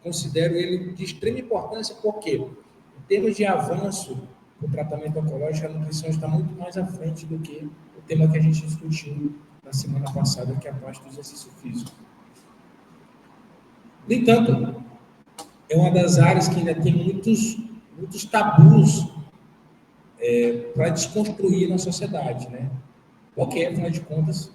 considero ele de extrema importância, porque, em termos de avanço do tratamento oncológico, a nutrição está muito mais à frente do que o tema que a gente discutiu na semana passada, que é a parte do exercício físico. No entanto, é uma das áreas que ainda tem muitos tabus para desconstruir na sociedade, né? Porque, afinal de contas,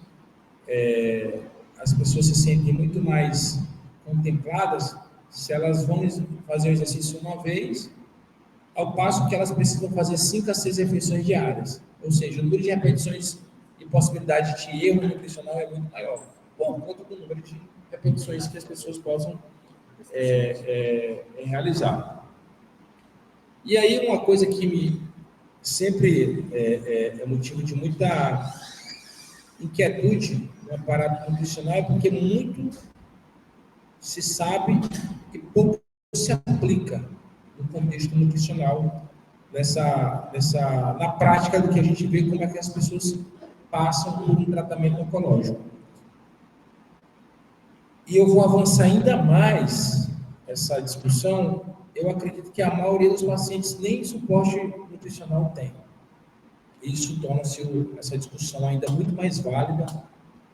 as pessoas se sentem muito mais contempladas se elas vão fazer o exercício uma vez, ao passo que elas precisam fazer 5 a 6 refeições diárias. Ou seja, o número de repetições e possibilidade de erro nutricional é muito maior, por conta do número de repetições que as pessoas possam realizar. E aí, uma coisa que sempre é motivo de muita inquietude no aparato nutricional é porque muito se sabe e pouco se aplica no contexto nutricional, na prática do que a gente vê como é que as pessoas passam por um tratamento oncológico. E eu vou avançar ainda mais essa discussão. Eu acredito que a maioria dos pacientes nem suporte nutricional tem. Isso torna essa discussão ainda muito mais válida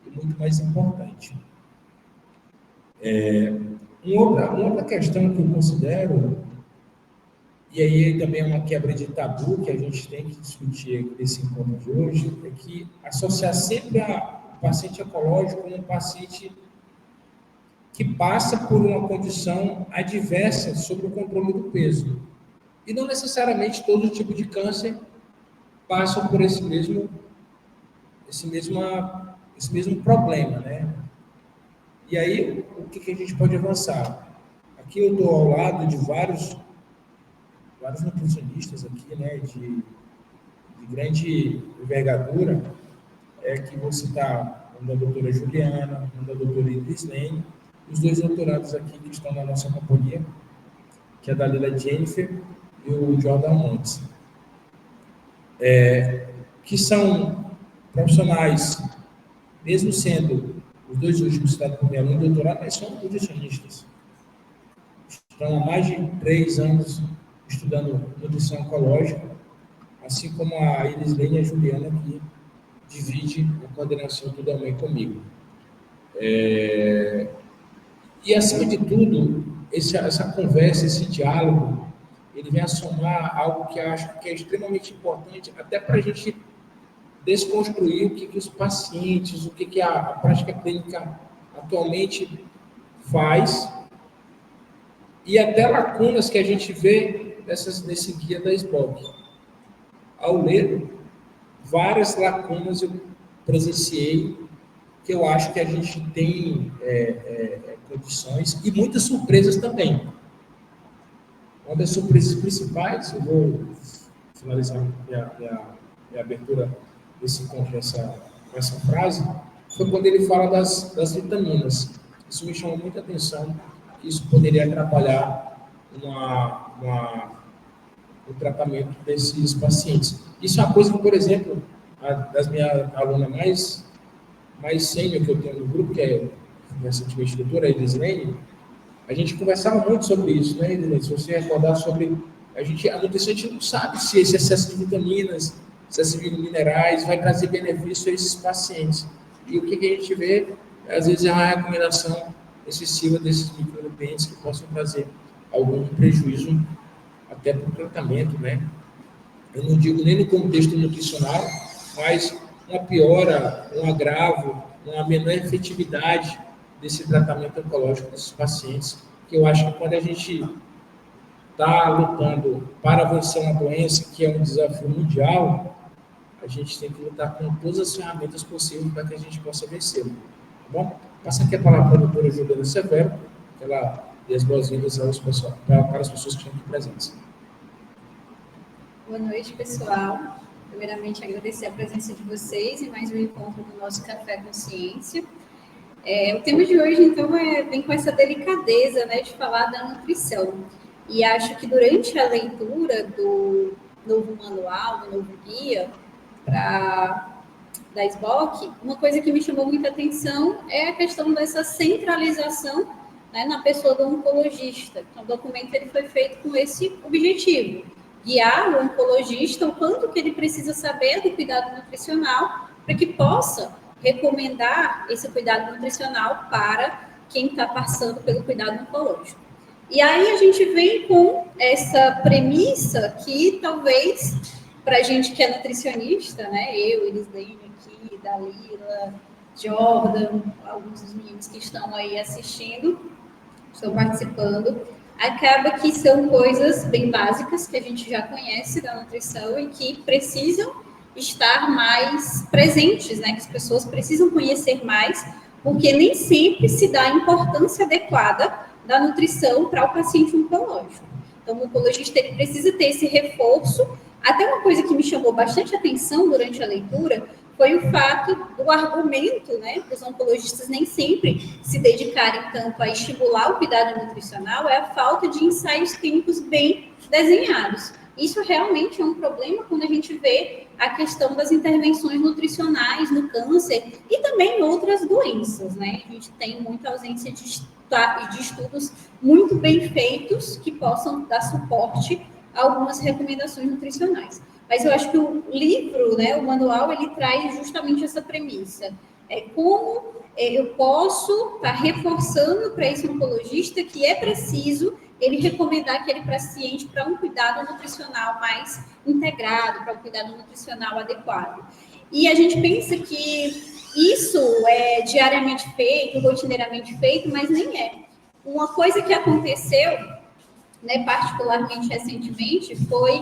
e muito mais importante. Uma outra questão que eu considero, e aí também é uma quebra de tabu que a gente tem que discutir nesse encontro de hoje, é que associar sempre o paciente oncológico como um paciente que passa por uma condição adversa sobre o controle do peso. E não necessariamente todo tipo de câncer passa por esse mesmo problema, né? E aí, o que a gente pode avançar? Aqui eu estou ao lado de vários nutricionistas aqui, né, de grande envergadura, que vou citar um da doutora Juliana, um da doutora Iris Lane, os 2 doutorados aqui que estão na nossa companhia, que é a Dalila Jennifer e o Jordan Montes, que são profissionais, mesmo sendo os 2 últimos citados por minha aluna de doutorado, mas são nutricionistas. Estão há mais de 3 anos estudando nutrição oncológica, assim como a Iris Lane e a Juliana, que divide a coordenação também comigo. E, acima de tudo, essa conversa, esse diálogo, ele vem a somar algo que eu acho que é extremamente importante, até para a gente desconstruir o que os pacientes, o que a prática clínica atualmente faz, e até lacunas que a gente vê nesse guia da SBOC. Ao ler, várias lacunas eu presenciei, que eu acho que a gente tem condições, e muitas surpresas também. Uma das surpresas principais, eu vou finalizar minha abertura com essa frase, foi quando ele fala das vitaminas. Isso me chamou muita atenção, que isso poderia atrapalhar o tratamento desses pacientes. Isso é uma coisa que, por exemplo, das minhas alunas mais sênior que eu tenho no grupo, que é recentemente doutora Iris Lane, a gente conversava muito sobre isso, né, Iris? Se você recordar sobre... A nutrição, a gente não sabe se esse excesso de vitaminas, excesso de minerais vai trazer benefício a esses pacientes. E o que a gente vê, às vezes, é uma recomendação excessiva desses micronutrientes que possam trazer algum prejuízo até para o tratamento, né? Eu não digo nem no contexto nutricional, mas uma piora, um agravo, uma menor efetividade desse tratamento oncológico desses pacientes, que eu acho que quando a gente está lutando para vencer uma doença que é um desafio mundial, a gente tem que lutar com todas as ferramentas possíveis para que a gente possa vencê-lo. Tá bom? Passa aqui a palavra para a doutora Juliana Severo, que ela dê as boas-vindas para as pessoas que estão aqui presentes. Boa noite, pessoal. Primeiramente, agradecer a presença de vocês em mais um encontro do nosso Café com Ciência. O tema de hoje, então, vem com essa delicadeza, né, de falar da nutrição. E acho que durante a leitura do novo manual, do novo guia da SBOC, uma coisa que me chamou muita atenção é a questão dessa centralização né, na pessoa do oncologista. Então, o documento ele foi feito com esse objetivo, guiar o oncologista o quanto que ele precisa saber do cuidado nutricional para que possa recomendar esse cuidado nutricional para quem está passando pelo cuidado oncológico. E aí a gente vem com essa premissa que talvez, para a gente que é nutricionista, né, eu, Elislene aqui, Dalila, Jordan, alguns dos meninos que estão aí assistindo, estão participando, acaba que são coisas bem básicas que a gente já conhece da nutrição e que precisam estar mais presentes, né? Que as pessoas precisam conhecer mais, porque nem sempre se dá a importância adequada da nutrição para o paciente oncológico. Então, o oncologista ele precisa ter esse reforço. Até uma coisa que me chamou bastante atenção durante a leitura foi o fato do argumento, né, dos oncologistas nem sempre se dedicarem tanto a estimular o cuidado nutricional, é a falta de ensaios clínicos bem desenhados. Isso realmente é um problema quando a gente vê a questão das intervenções nutricionais no câncer e também em outras doenças, né? A gente tem muita ausência de estudos muito bem feitos que possam dar suporte a algumas recomendações nutricionais. Mas eu acho que o livro, né, o manual, ele traz justamente essa premissa. É como eu posso estar reforçando para esse oncologista que é preciso ele recomendar aquele paciente para um cuidado nutricional mais integrado, para um cuidado nutricional adequado. E a gente pensa que isso é diariamente feito, rotineiramente feito, mas nem é. Uma coisa que aconteceu, né, particularmente recentemente, foi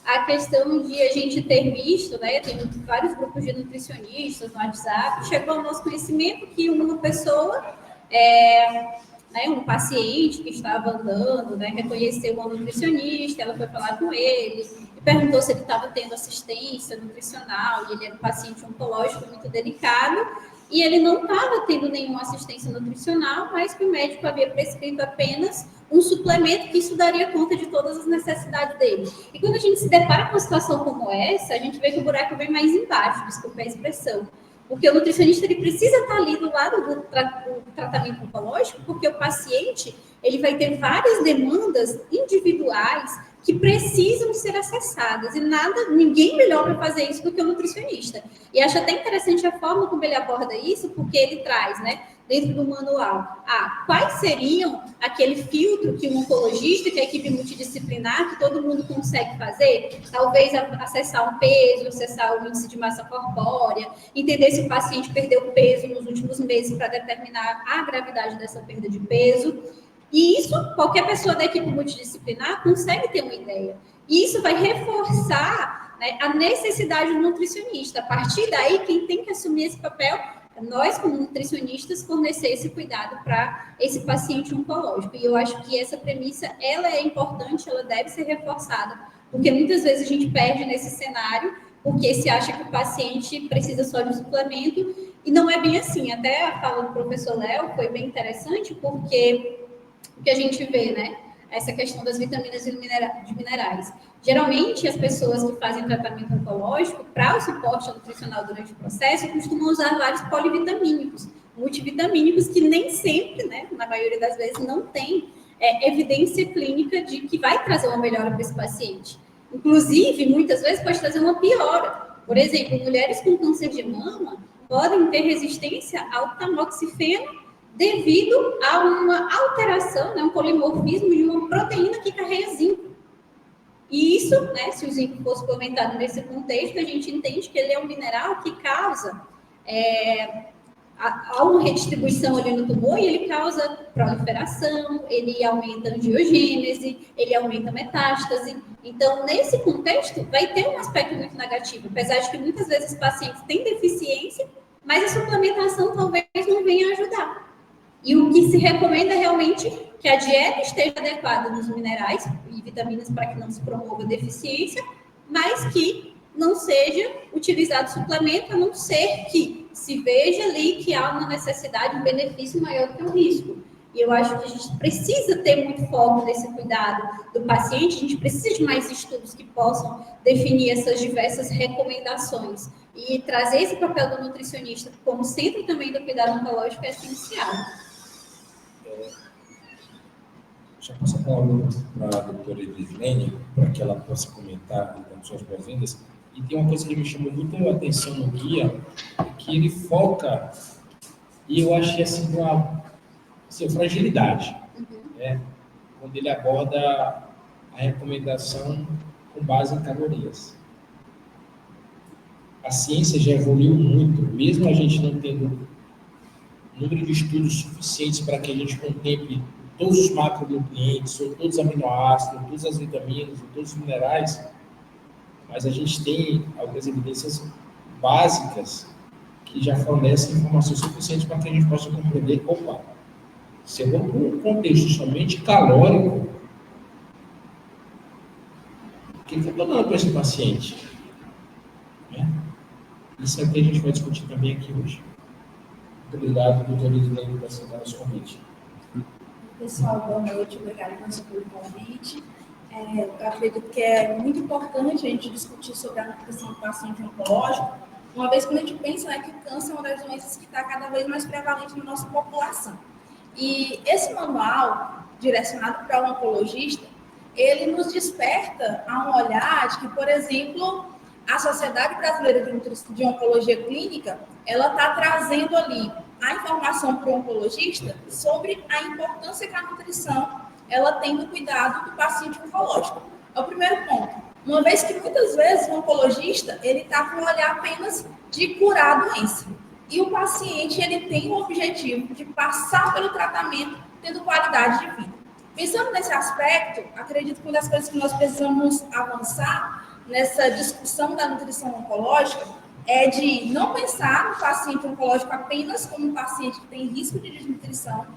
a questão de a gente ter visto, né, tem vários grupos de nutricionistas no WhatsApp, chegou ao nosso conhecimento que uma pessoa, né, um paciente que estava andando, né, reconheceu uma nutricionista, ela foi falar com ele, e perguntou se ele estava tendo assistência nutricional, e ele era um paciente oncológico muito delicado, e ele não estava tendo nenhuma assistência nutricional, mas que o médico havia prescrito apenas um suplemento que isso daria conta de todas as necessidades dele. E quando a gente se depara com uma situação como essa, a gente vê que o buraco vem mais embaixo, desculpa a expressão. Porque o nutricionista ele precisa estar ali do lado do tratamento oncológico, porque o paciente ele vai ter várias demandas individuais que precisam ser acessadas. E ninguém melhor para fazer isso do que o nutricionista. E acho até interessante a forma como ele aborda isso, porque ele traz, né, dentro do manual, quais seriam aquele filtro que um oncologista, que a equipe multidisciplinar, que todo mundo consegue fazer, talvez acessar um peso, acessar o índice de massa corpórea, entender se o paciente perdeu peso nos últimos meses para determinar a gravidade dessa perda de peso. E isso, qualquer pessoa da equipe multidisciplinar consegue ter uma ideia. E isso vai reforçar, né, a necessidade do nutricionista. A partir daí, quem tem que assumir esse papel, nós, como nutricionistas, fornecer esse cuidado para esse paciente oncológico. E eu acho que essa premissa, ela é importante, ela deve ser reforçada, porque muitas vezes a gente perde nesse cenário, porque se acha que o paciente precisa só de um suplemento, e não é bem assim. Até a fala do professor Léo foi bem interessante, porque o que a gente vê, né? Essa questão das vitaminas e de minerais. Geralmente, as pessoas que fazem tratamento oncológico, para o suporte nutricional durante o processo, costumam usar vários polivitamínicos, multivitamínicos, que nem sempre, né, na maioria das vezes, não tem evidência clínica de que vai trazer uma melhora para esse paciente. Inclusive, muitas vezes, pode trazer uma piora. Por exemplo, mulheres com câncer de mama podem ter resistência ao tamoxifeno devido a uma alteração, né, um polimorfismo de uma proteína que carrega zinco. E isso, né, se o zinco for suplementado nesse contexto, a gente entende que ele é um mineral que causa há uma redistribuição ali no tumor e ele causa proliferação, ele aumenta a angiogênese, ele aumenta a metástase. Então, nesse contexto, vai ter um aspecto muito negativo, apesar de que muitas vezes os pacientes têm deficiência, mas a suplementação talvez não venha ajudar. E o que se recomenda é realmente que a dieta esteja adequada nos minerais e vitaminas para que não se promova deficiência, mas que não seja utilizado suplemento, a não ser que se veja ali que há uma necessidade, um benefício maior do que um risco. E eu acho que a gente precisa ter muito foco nesse cuidado do paciente, a gente precisa de mais estudos que possam definir essas diversas recomendações. E trazer esse papel do nutricionista como centro também do cuidado oncológico é essencial. Já passar a palavra para a doutora Edislene, para que ela possa comentar as suas boas-vindas. E tem uma coisa que me chamou muito a atenção no guia, que ele foca, e eu achei assim, uma fragilidade, né? Quando ele aborda a recomendação com base em calorias. A ciência já evoluiu muito, mesmo a gente não tendo número de estudos suficientes para que a gente contemple todos os macronutrientes, ou todos os aminoácidos, ou todas as vitaminas, ou todos os minerais, mas a gente tem algumas evidências básicas que já fornecem informações suficientes para que a gente possa compreender, opa, se eu vou para um contexto somente calórico, o que eu estou dando para esse paciente? Né? Isso é o que a gente vai discutir também aqui hoje. Muito obrigado, doutor Edislene, por aceitar nosso convite. Pessoal, boa noite, obrigada pelo convite. Eu acredito que é muito importante a gente discutir sobre a nutrição do paciente oncológico, uma vez que a gente pensa, né, que o câncer é uma das doenças que está cada vez mais prevalente na nossa população. E esse manual, direcionado para o oncologista, ele nos desperta a um olhar de que, por exemplo, a Sociedade Brasileira de Oncologia Clínica, ela está trazendo ali a informação para o oncologista sobre a importância que a nutrição ela tem no cuidado do paciente oncológico. É o primeiro ponto. Uma vez que muitas vezes o oncologista ele está com um olhar apenas de curar a doença. E o paciente ele tem o objetivo de passar pelo tratamento tendo qualidade de vida. Pensando nesse aspecto, acredito que uma das coisas que nós precisamos avançar nessa discussão da nutrição oncológica é de não pensar no paciente oncológico apenas como um paciente que tem risco de desnutrição,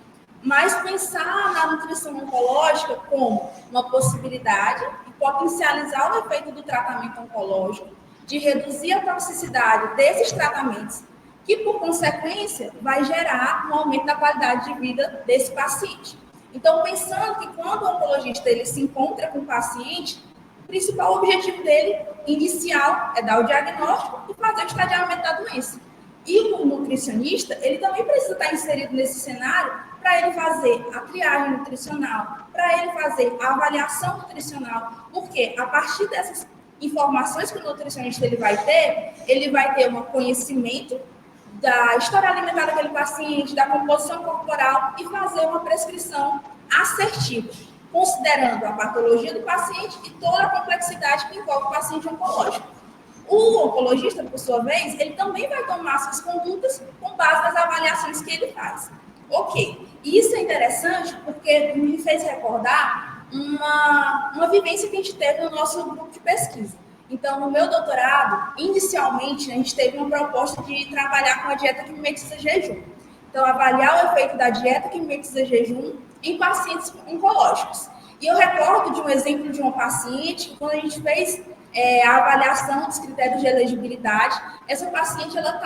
mas pensar na nutrição oncológica como uma possibilidade de potencializar o efeito do tratamento oncológico, de reduzir a toxicidade desses tratamentos, que, por consequência, vai gerar um aumento da qualidade de vida desse paciente. Então, pensando que quando o oncologista ele se encontra com o paciente, o principal objetivo dele, inicial, é dar o diagnóstico e fazer o estadiamento da doença. E o nutricionista, ele também precisa estar inserido nesse cenário para ele fazer a triagem nutricional, para ele fazer a avaliação nutricional, porque a partir dessas informações que o nutricionista ele vai ter um conhecimento da história alimentar daquele paciente, da composição corporal e fazer uma prescrição assertiva, considerando a patologia do paciente e toda a complexidade que envolve o paciente oncológico. O oncologista, por sua vez, ele também vai tomar suas condutas com base nas avaliações que ele faz. Ok, e isso é interessante porque me fez recordar uma vivência que a gente teve no nosso grupo de pesquisa. Então, no meu doutorado, inicialmente, a gente teve uma proposta de trabalhar com a dieta que mimetiza jejum. Então, avaliar o efeito da dieta que mimetiza jejum em pacientes oncológicos. E eu recordo de um exemplo de uma paciente que, quando a gente fez a avaliação dos critérios de elegibilidade, essa paciente ela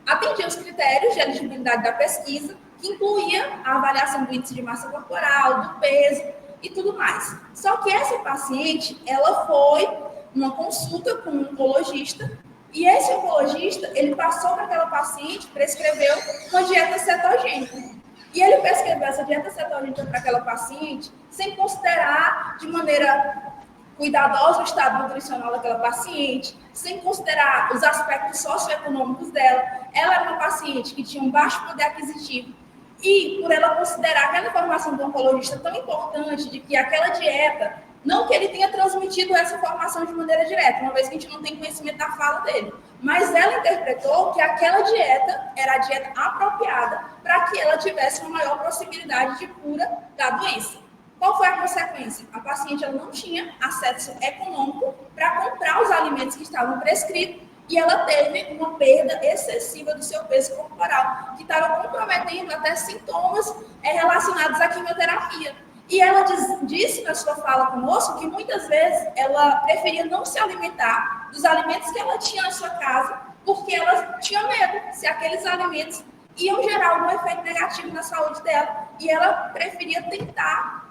atendia os critérios de elegibilidade da pesquisa, que incluía a avaliação do índice de massa corporal, do peso e tudo mais. Só que essa paciente, ela foi uma consulta com um oncologista, e esse oncologista, ele passou para aquela paciente, prescreveu uma dieta cetogênica. E ele prescreveu essa dieta cetogênica para aquela paciente, sem considerar de maneira cuidadosa o estado nutricional daquela paciente, sem considerar os aspectos socioeconômicos dela. Ela era uma paciente que tinha um baixo poder aquisitivo, e por ela considerar aquela informação do oncologista tão importante de que aquela dieta, não que ele tenha transmitido essa informação de maneira direta, uma vez que a gente não tem conhecimento da fala dele, mas ela interpretou que aquela dieta era a dieta apropriada para que ela tivesse uma maior possibilidade de cura da doença. Qual foi a consequência? A paciente ela não tinha acesso econômico para comprar os alimentos que estavam prescritos e ela teve uma perda excessiva do seu peso corporal, que estava comprometendo até sintomas relacionados à quimioterapia. E ela disse na sua fala conosco que muitas vezes ela preferia não se alimentar dos alimentos que ela tinha na sua casa, porque ela tinha medo se aqueles alimentos iam gerar algum efeito negativo na saúde dela. E ela preferia tentar,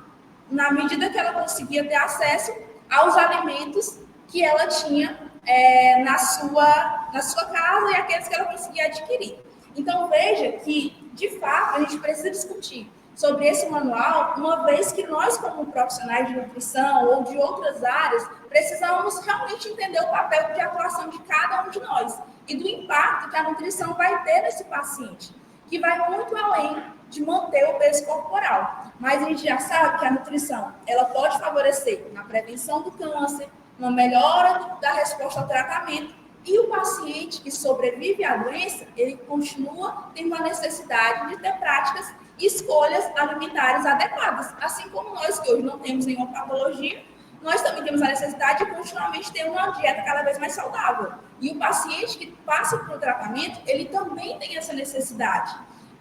na medida que ela conseguia ter acesso aos alimentos que ela tinha na sua casa e aqueles que ela conseguia adquirir. Então, veja que, de fato, a gente precisa discutir sobre esse manual, uma vez que nós, como profissionais de nutrição ou de outras áreas, precisamos realmente entender o papel de atuação de cada um de nós e do impacto que a nutrição vai ter nesse paciente, que vai muito além de manter o peso corporal. Mas a gente já sabe que a nutrição, ela pode favorecer na prevenção do câncer, na melhora da resposta ao tratamento, e o paciente que sobrevive à doença, ele continua tendo a necessidade de ter práticas e escolhas alimentares adequadas. Assim como nós, que hoje não temos nenhuma patologia, nós também temos a necessidade de continuamente ter uma dieta cada vez mais saudável. E o paciente que passa por um tratamento, ele também tem essa necessidade.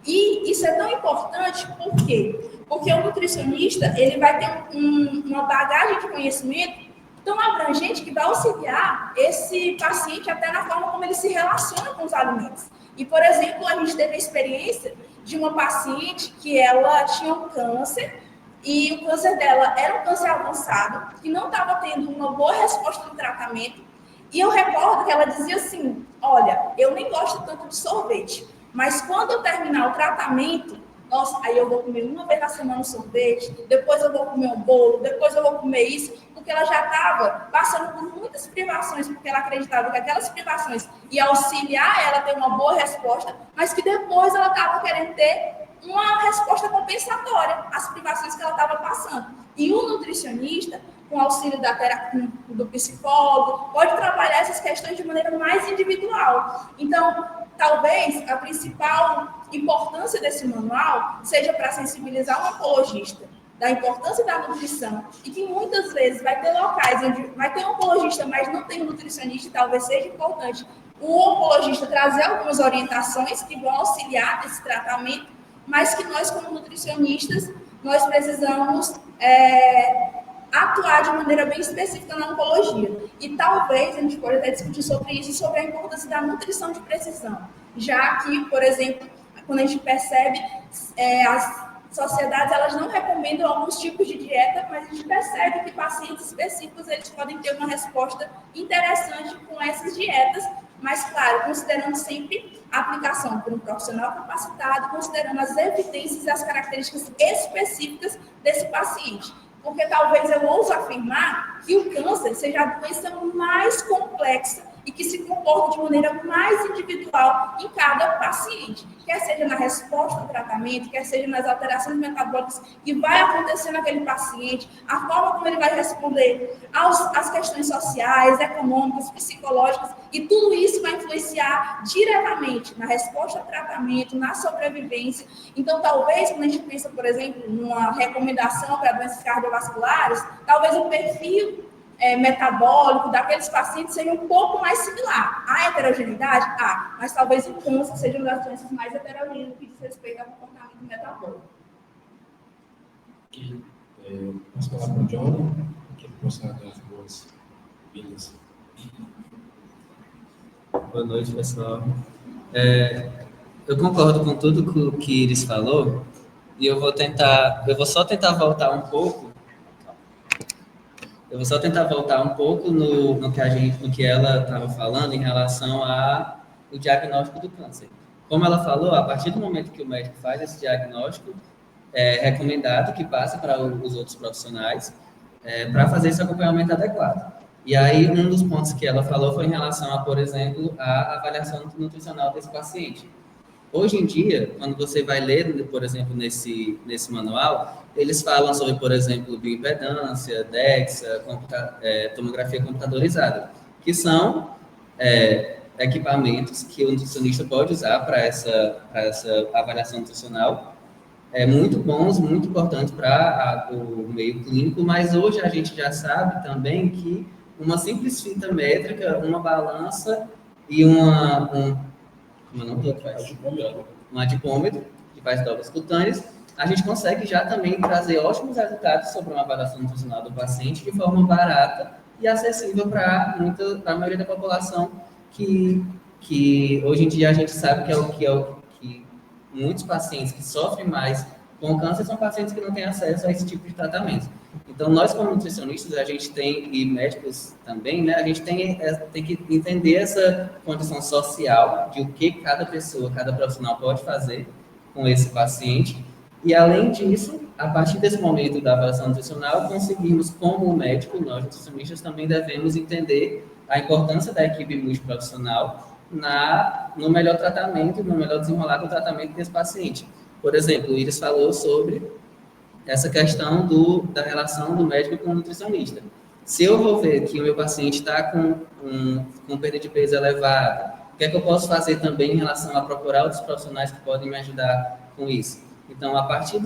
E isso é tão importante, por quê? Porque o nutricionista, ele vai ter uma bagagem de conhecimento tão abrangente que vai auxiliar esse paciente até na forma como ele se relaciona com os alimentos. E, por exemplo, a gente teve a experiência de uma paciente que ela tinha um câncer e o câncer dela era um câncer avançado, que não estava tendo uma boa resposta no tratamento. E eu recordo que ela dizia assim, olha, eu nem gosto tanto de sorvete, mas quando eu terminar o tratamento, nossa, aí eu vou comer uma vez na semana um sorvete, depois eu vou comer um bolo, depois eu vou comer isso, porque ela já estava passando por muitas privações, porque ela acreditava que aquelas privações iam auxiliar ela a ter uma boa resposta, mas que depois ela estava querendo ter uma resposta compensatória às privações que ela estava passando. E o nutricionista, com o auxílio da terapia, do psicólogo, pode trabalhar essas questões de maneira mais individual. Então, talvez a principal importância desse manual seja para sensibilizar o oncologista da importância da nutrição e que muitas vezes vai ter locais onde vai ter um oncologista, mas não tem um nutricionista, e talvez seja importante o oncologista trazer algumas orientações que vão auxiliar nesse tratamento, mas que nós, como nutricionistas, nós precisamos atuar de maneira bem específica na oncologia. E talvez a gente pode até discutir sobre isso, sobre a importância da nutrição de precisão, já que, por exemplo, quando a gente percebe as sociedades, elas não recomendam alguns tipos de dieta, mas a gente percebe que pacientes específicos, eles podem ter uma resposta interessante com essas dietas, mas, claro, considerando sempre a aplicação por um profissional capacitado, considerando as evidências e as características específicas desse paciente. Porque talvez eu ouso afirmar que o câncer seja a doença mais complexa e que se comporta de maneira mais individual em cada paciente, quer seja na resposta ao tratamento, quer seja nas alterações metabólicas que vai acontecer naquele paciente, a forma como ele vai responder às questões sociais, econômicas, psicológicas, e tudo isso vai influenciar diretamente na resposta ao tratamento, na sobrevivência. Então, talvez, quando a gente pensa, por exemplo, numa recomendação para doenças cardiovasculares, talvez o perfil metabólico daqueles pacientes seja um pouco mais similar. Há heterogeneidade? Há, mas talvez o câncer seja uma das doenças mais heterogêneas que diz respeito ao comportamento metabólico. Posso falar com o John, que ele possa dar as boas-vindas. Boa noite, pessoal. Eu concordo com tudo que Iris falou e eu vou só tentar voltar um pouco. Eu vou só tentar voltar um pouco no que ela estava falando em relação ao diagnóstico do câncer. Como ela falou, a partir do momento que o médico faz esse diagnóstico, é recomendado que passe para os outros profissionais para fazer esse acompanhamento adequado. E aí, um dos pontos que ela falou foi em relação a, por exemplo, a avaliação nutricional desse paciente. Hoje em dia, quando você vai ler, por exemplo, nesse manual, eles falam sobre, por exemplo, bioimpedância, DEXA, tomografia computadorizada, que são equipamentos que o nutricionista pode usar para essa avaliação nutricional. Muito bons, muito importantes para o meio clínico, mas hoje a gente já sabe também que uma simples fita métrica, uma balança e um adipômetro, que faz dobras cutâneas, a gente consegue já também trazer ótimos resultados sobre uma avaliação nutricional do paciente de forma barata e acessível para a maioria da população, que hoje em dia a gente sabe que muitos pacientes que sofrem mais com câncer são pacientes que não têm acesso a esse tipo de tratamento. Então, nós como nutricionistas, a gente tem, e médicos também, né, a gente tem que entender essa condição social de o que cada pessoa, cada profissional pode fazer com esse paciente E, além disso, a partir desse momento da avaliação nutricional, conseguimos, como médico, nós nutricionistas também devemos entender a importância da equipe multiprofissional no melhor tratamento, no melhor desenrolar do tratamento desse paciente. Por exemplo, o Iris falou sobre essa questão da relação do médico com o nutricionista. Se eu vou ver que o meu paciente está com perda de peso elevada, o que é que eu posso fazer também em relação a procurar outros profissionais que podem me ajudar com isso? Então, a partir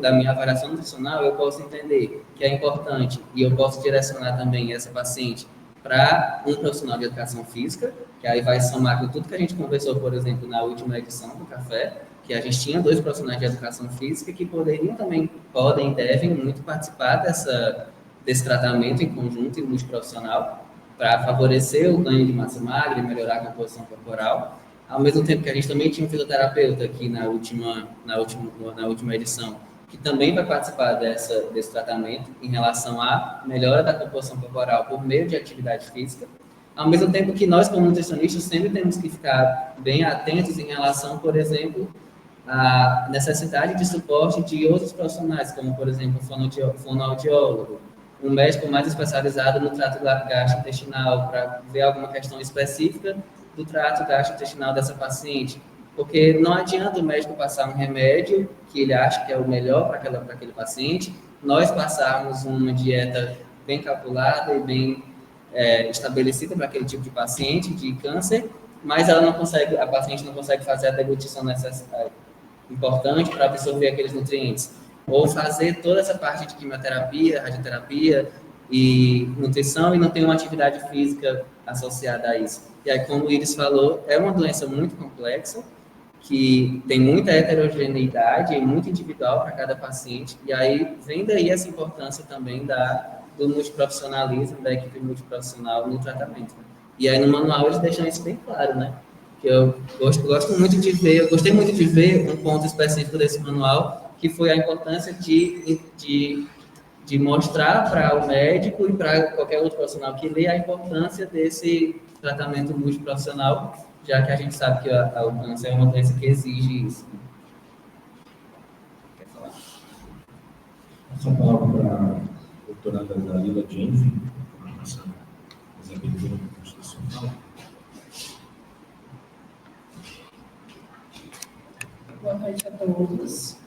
da minha avaliação nutricional, eu posso entender que é importante e eu posso direcionar também essa paciente para um profissional de educação física, que aí vai somar com tudo que a gente conversou, por exemplo, na última edição do Café, que a gente tinha 2 profissionais de educação física que podem e devem muito participar desse tratamento em conjunto e multiprofissional para favorecer o ganho de massa magra e melhorar a composição corporal. Ao mesmo tempo que a gente também tinha um fisioterapeuta aqui na última edição, que também vai participar desse tratamento em relação à melhora da composição corporal por meio de atividade física. Ao mesmo tempo que nós, como nutricionistas, sempre temos que ficar bem atentos em relação, por exemplo, à necessidade de suporte de outros profissionais, como, por exemplo, o fonoaudiólogo, um médico mais especializado no trato gastrointestinal, para ver alguma questão específica do trato gastrointestinal dessa paciente. Porque não adianta o médico passar um remédio que ele acha que é o melhor para aquele paciente, nós passarmos uma dieta bem calculada e bem estabelecida para aquele tipo de paciente de câncer, mas a paciente não consegue fazer a deglutição necessária, importante para absorver aqueles nutrientes. Ou fazer toda essa parte de quimioterapia, radioterapia e nutrição e não tem uma atividade física associada a isso. E aí, como o Iris falou, é uma doença muito complexa, que tem muita heterogeneidade e muito individual para cada paciente, e aí vem daí essa importância também do multiprofissionalismo, da equipe multiprofissional no tratamento. E aí no manual eles deixam isso bem claro, né? Que eu gostei muito de ver um ponto específico desse manual, que foi a importância de mostrar para o médico e para qualquer outro profissional que lê a importância desse tratamento multiprofissional, já que a gente sabe que o câncer é uma doença que exige isso. Quer falar? Essa palavra para a doutoranda Dalila Jensen, nossa examinadora constitucional. Boa noite a todos.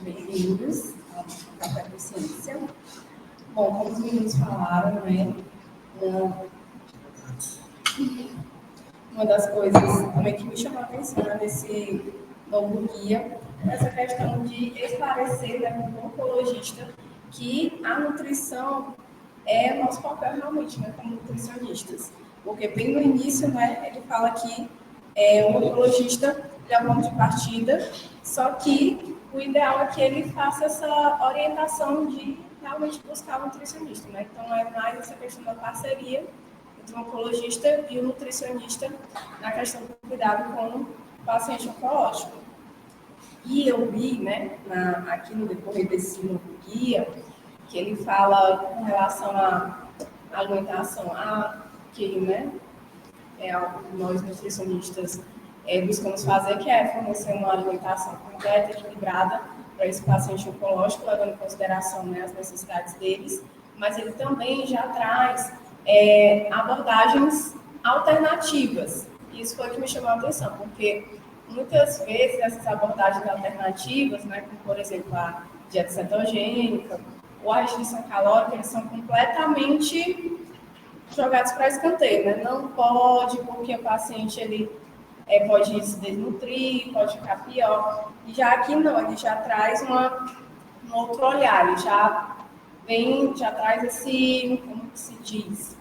Bem-vindos ao Café com Ciência. Bom, como os meninos falaram, né? Uma das coisas também que me chamou a atenção nesse novo guia é essa questão de esclarecer, né, como oncologista, que a nutrição é nosso papel realmente, né, como nutricionistas. Porque bem no início, né, ele fala que o oncologista é o ponto de partida, só que o ideal é que ele faça essa orientação de realmente buscar o nutricionista, né? Então é mais essa questão da parceria entre o oncologista e o nutricionista na questão do cuidado com o paciente oncológico. E eu vi, né, aqui no decorrer desse novo guia, que ele fala com relação à alimentação, que, né, é algo que nós nutricionistas buscamos fazer, que é fornecer uma alimentação completa, equilibrada para esse paciente oncológico, levando em consideração, né, as necessidades deles, mas ele também já traz abordagens alternativas. Isso foi o que me chamou a atenção, porque muitas vezes essas abordagens alternativas, né, como por exemplo a dieta cetogênica ou a restrição calórica, eles são completamente jogados para escanteio, né? Não pode, porque o paciente ele pode se desnutrir, pode ficar pior. E já aqui não, ele já traz um outro olhar, ele já traz esse, como que se diz,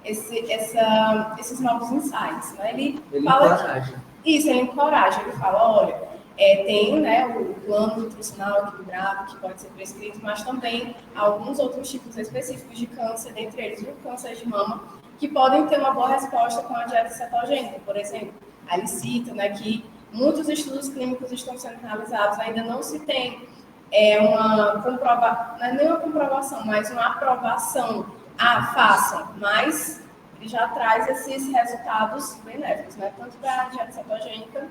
esses novos insights, né? Ele fala encoraja. Isso, ele encoraja, ele fala, olha, tem, né, o plano nutricional equilibrado que pode ser prescrito, mas também alguns outros tipos específicos de câncer, dentre eles o câncer de mama, que podem ter uma boa resposta com a dieta cetogênica, por exemplo. Aí ele cita, né, que muitos estudos clínicos estão sendo realizados, ainda não se tem não é nem uma comprovação, mas uma aprovação. Façam, mas ele já traz esses resultados benéficos, né, tanto da dieta cetogênica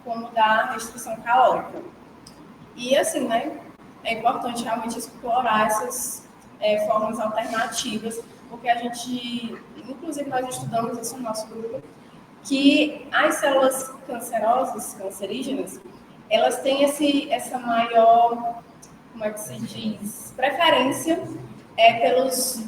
como da restrição calórica. E, assim, né, é importante realmente explorar essas formas alternativas, porque a gente, inclusive nós estudamos isso no nosso grupo, que as células cancerosas, cancerígenas, elas têm essa maior, como é que se diz, preferência pelos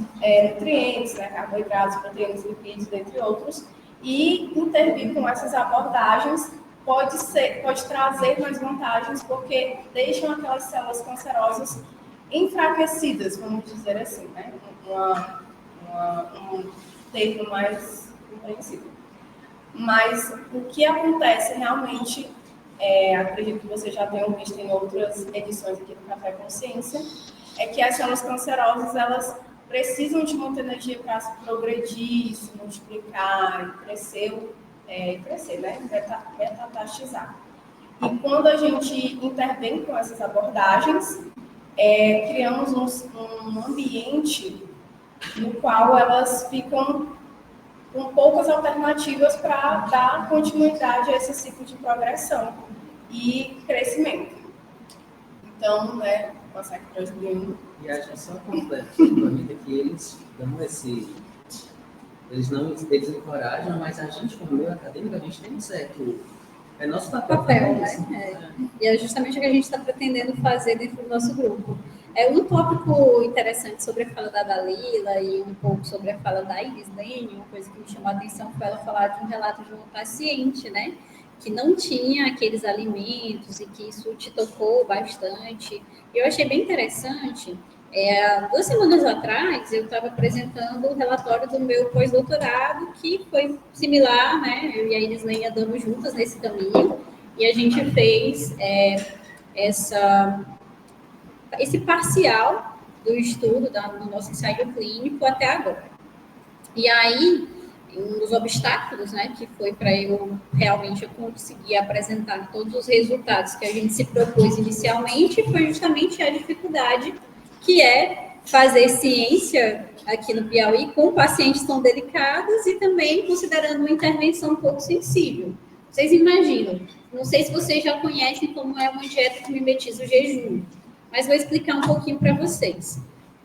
nutrientes, né, carboidratos, proteínas, lipídios, entre outros, e intervir com essas abordagens pode trazer mais vantagens, porque deixam aquelas células cancerosas enfraquecidas, vamos dizer assim, né? Um termo mais compreensível. Mas o que acontece realmente, acredito que vocês já tenham visto em outras edições aqui do Café Consciência, é que as células cancerosas, elas precisam de muita energia para se progredir, se multiplicar, crescer, né? Metastatizar. E quando a gente intervém com essas abordagens, criamos um ambiente no qual elas ficam com poucas alternativas para dar continuidade a esse ciclo de progressão e crescimento. Então, né, consegue transmitir. E a gente só completa que eles dão eles encorajam, mas a gente, como meio acadêmico, a gente tem um certo... É nosso papel, né? E é justamente o que a gente está pretendendo fazer dentro do nosso grupo. Um tópico interessante sobre a fala da Dalila e um pouco sobre a fala da Iris Lane, uma coisa que me chamou a atenção foi ela falar de um relato de uma paciente, né? Que não tinha aqueles alimentos e que isso te tocou bastante. E eu achei bem interessante. 2 semanas atrás, eu estava apresentando o relatório do meu pós-doutorado, que foi similar, né? Eu e a Iris Lane andamos juntas nesse caminho, e a gente fez esse parcial do estudo do nosso ensaio clínico até agora. E aí, um dos obstáculos, né, que foi para eu realmente conseguir apresentar todos os resultados que a gente se propôs inicialmente, foi justamente a dificuldade que é fazer ciência aqui no Piauí com pacientes tão delicados e também considerando uma intervenção um pouco sensível. Vocês imaginam, não sei se vocês já conhecem como é uma dieta que mimetiza o jejum, mas vou explicar um pouquinho para vocês.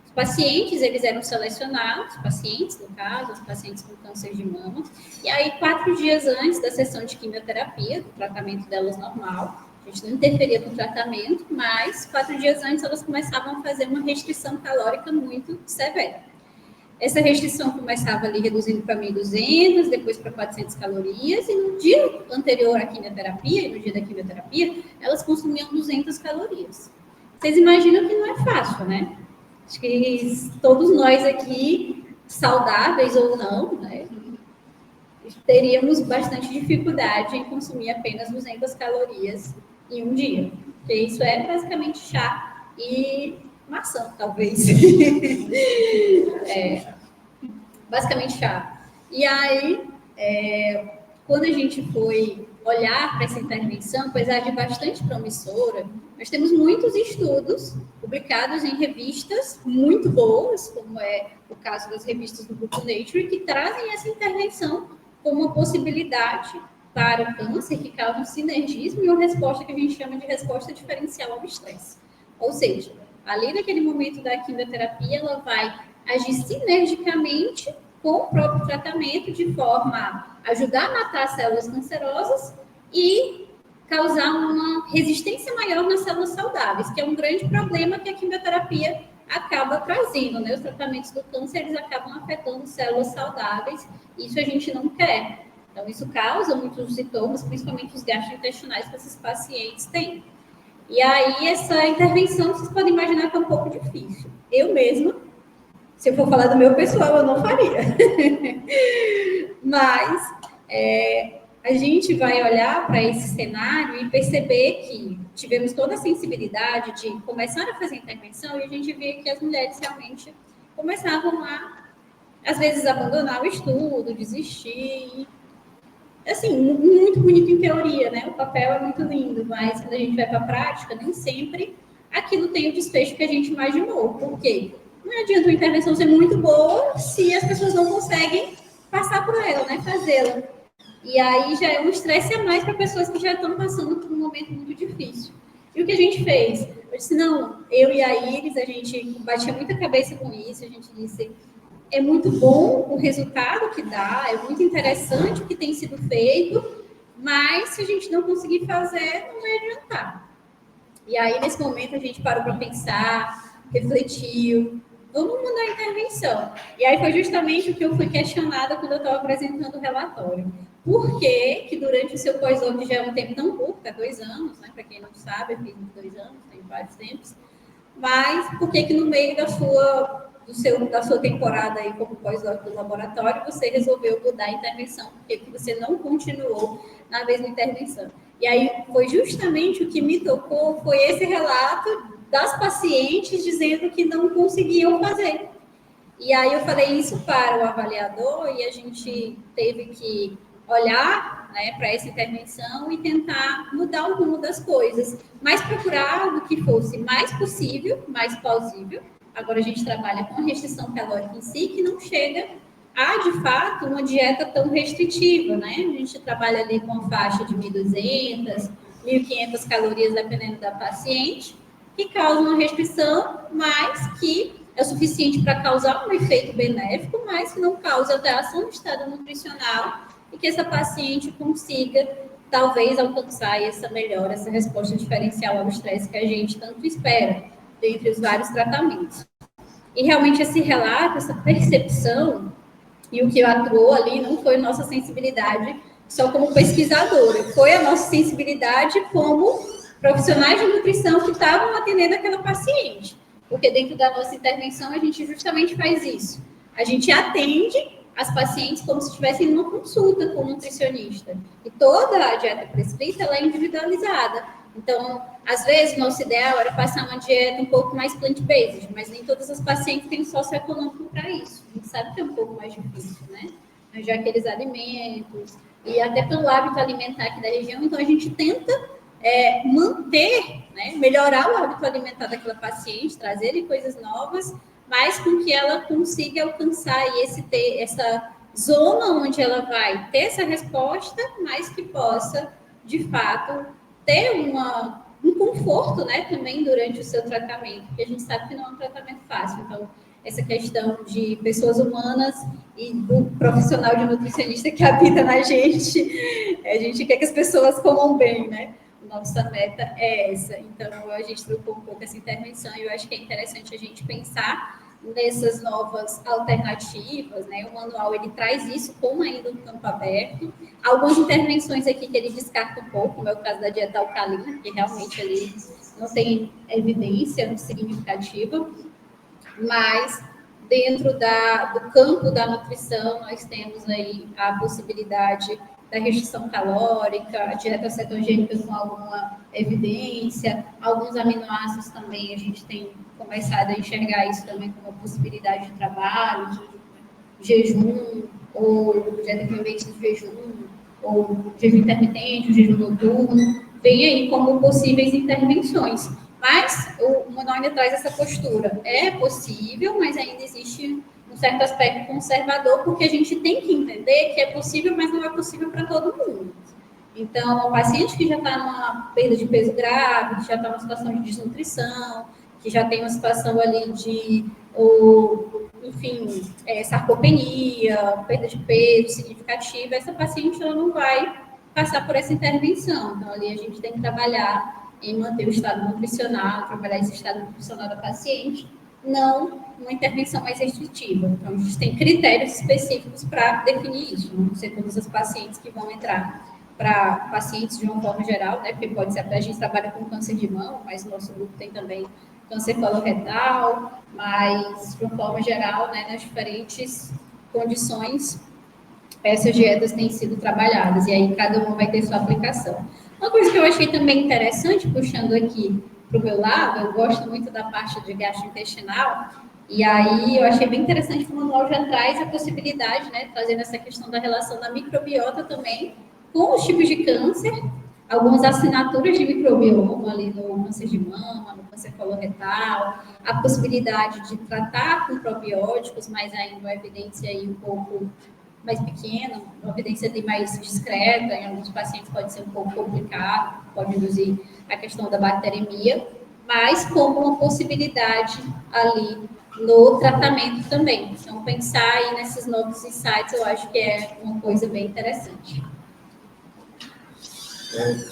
Os pacientes, eles eram selecionados, pacientes, no caso, os pacientes com câncer de mama, e aí 4 dias antes da sessão de quimioterapia, do tratamento delas normal, a gente não interferia no tratamento, mas 4 dias antes elas começavam a fazer uma restrição calórica muito severa. Essa restrição começava ali reduzindo para 1.200, depois para 400 calorias, e no dia anterior à quimioterapia, e no dia da quimioterapia, elas consumiam 200 calorias. Vocês imaginam que não é fácil, né? Acho que todos nós aqui, saudáveis ou não, né, teríamos bastante dificuldade em consumir apenas 200 calorias em um dia. Porque isso é basicamente chá e maçã, talvez. Basicamente chá. E aí, quando a gente foi olhar para essa intervenção, apesar de bastante promissora, nós temos muitos estudos publicados em revistas muito boas, como é o caso das revistas do grupo Nature, que trazem essa intervenção como uma possibilidade para o câncer que causa um sinergismo e uma resposta que a gente chama de resposta diferencial ao estresse. Ou seja, ali naquele momento da quimioterapia, ela vai agir sinergicamente com o próprio tratamento, de forma a ajudar a matar as células cancerosas e causar uma resistência maior nas células saudáveis, que é um grande problema que a quimioterapia acaba trazendo, né? Os tratamentos do câncer, eles acabam afetando células saudáveis, e isso a gente não quer. Então, isso causa muitos sintomas, principalmente os gastrointestinais que esses pacientes têm. E aí, essa intervenção, vocês podem imaginar que é um pouco difícil. Eu mesma, se eu for falar do meu pessoal, eu não faria. Mas a gente vai olhar para esse cenário e perceber que tivemos toda a sensibilidade de começar a fazer intervenção, e a gente vê que as mulheres realmente começavam a, às vezes, abandonar o estudo, desistir. Assim, muito bonito em teoria, né? O papel é muito lindo, mas quando a gente vai para a prática, nem sempre aquilo tem o desfecho que a gente imaginou. Por quê? Não adianta uma intervenção ser muito boa se as pessoas não conseguem passar por ela, né? Fazê-la. E aí já é um estresse a mais para pessoas que já estão passando por um momento muito difícil. E o que a gente fez? Eu disse, não, eu e a Iris, a gente batia muita cabeça com isso, a gente disse, é muito bom o resultado que dá, é muito interessante o que tem sido feito, mas se a gente não conseguir fazer, não vai adiantar. E aí, nesse momento, a gente parou para pensar, refletiu, vamos mudar a intervenção. E aí foi justamente o que eu fui questionada quando eu estava apresentando o relatório. Por que durante o seu pós-doc, que já é um tempo tão curto, é 2 anos, né? Para quem não sabe, eu fiz 2 anos, tem vários tempos, mas por que no meio da sua temporada aí como pós-doc do laboratório, você resolveu mudar a intervenção? Por que você não continuou na mesma intervenção? E aí foi justamente o que me tocou, foi esse relato das pacientes dizendo que não conseguiam fazer. E aí eu falei isso para o avaliador e a gente teve que olhar, né, para essa intervenção e tentar mudar o rumo das coisas, mas procurar algo que fosse mais possível, mais plausível. Agora a gente trabalha com a restrição calórica em si, que não chega a, de fato, uma dieta tão restritiva, né? A gente trabalha ali com a faixa de 1.200, 1.500 calorias, dependendo da paciente, que causa uma restrição, mas que é o suficiente para causar um efeito benéfico, mas que não cause alteração do estado nutricional e que essa paciente consiga, talvez, alcançar essa melhora, essa resposta diferencial ao estresse que a gente tanto espera, dentre os vários tratamentos. E realmente esse relato, essa percepção, e o que atuou ali não foi nossa sensibilidade só como pesquisadora, foi a nossa sensibilidade como profissionais de nutrição que estavam atendendo aquela paciente. Porque dentro da nossa intervenção a gente justamente faz isso. A gente atende as pacientes como se estivessem numa consulta com um nutricionista. E toda a dieta prescrita ela é individualizada. Então, às vezes, o nosso ideal era passar uma dieta um pouco mais plant-based, mas nem todas as pacientes têm socioeconômico para isso. A gente sabe que é um pouco mais difícil, né? Já aqueles alimentos, e até pelo hábito alimentar aqui da região, então a gente tenta manter, né, melhorar o hábito alimentar daquela paciente, trazer coisas novas, mas com que ela consiga alcançar essa zona onde ela vai ter essa resposta, mas que possa, de fato, ter um conforto, né, também durante o seu tratamento, porque a gente sabe que não é um tratamento fácil. Então, essa questão de pessoas humanas e do profissional de nutricionista que habita na gente, a gente quer que as pessoas comam bem, né? Nossa meta é essa. Então, a gente trocou um pouco essa intervenção e eu acho que é interessante a gente pensar nessas novas alternativas, né? O manual, ele traz isso como ainda um campo aberto. Algumas intervenções aqui que ele descarta um pouco, como é o caso da dieta alcalina, que realmente ali não tem evidência significativa, mas dentro do campo da nutrição, nós temos aí a possibilidade da restrição calórica, a dieta cetogênica com alguma evidência, alguns aminoácidos também, a gente tem começado a enxergar isso também como uma possibilidade de trabalho, de jejum, ou dieta intermitente de jejum, ou jejum intermitente, jejum noturno, vem aí como possíveis intervenções. Mas o manual ainda traz essa postura. É possível, mas ainda existe um certo aspecto conservador, porque a gente tem que entender que é possível, mas não é possível para todo mundo. Então, o paciente que já está numa perda de peso grave, que já está numa situação de desnutrição, que já tem uma situação ali de, enfim, sarcopenia, perda de peso significativa, essa paciente ela não vai passar por essa intervenção. Então, ali a gente tem que trabalhar em manter o estado nutricional, trabalhar esse estado nutricional da paciente, não uma intervenção mais restritiva. Então, a gente tem critérios específicos para definir isso, não ser todas as pacientes que vão entrar para pacientes de uma forma geral, né? Porque pode ser, a gente trabalha com câncer de mama, mas o nosso grupo tem também câncer coloretal, mas de uma forma geral, né, nas diferentes condições, essas dietas têm sido trabalhadas, e aí cada uma vai ter sua aplicação. Uma coisa que eu achei também interessante, puxando aqui para o meu lado, eu gosto muito da parte de gastrointestinal, e aí eu achei bem interessante que o manual já traz a possibilidade, né, trazendo essa questão da relação da microbiota também com os tipos de câncer, algumas assinaturas de microbioma ali no câncer de mama, no câncer coloretal, a possibilidade de tratar com probióticos, mas ainda uma evidência aí um pouco mais pequena, uma evidência mais discreta, em alguns pacientes pode ser um pouco complicado, pode induzir a questão da bacteremia, mas como uma possibilidade ali no tratamento também. Então, pensar aí nesses novos insights, eu acho que é uma coisa bem interessante.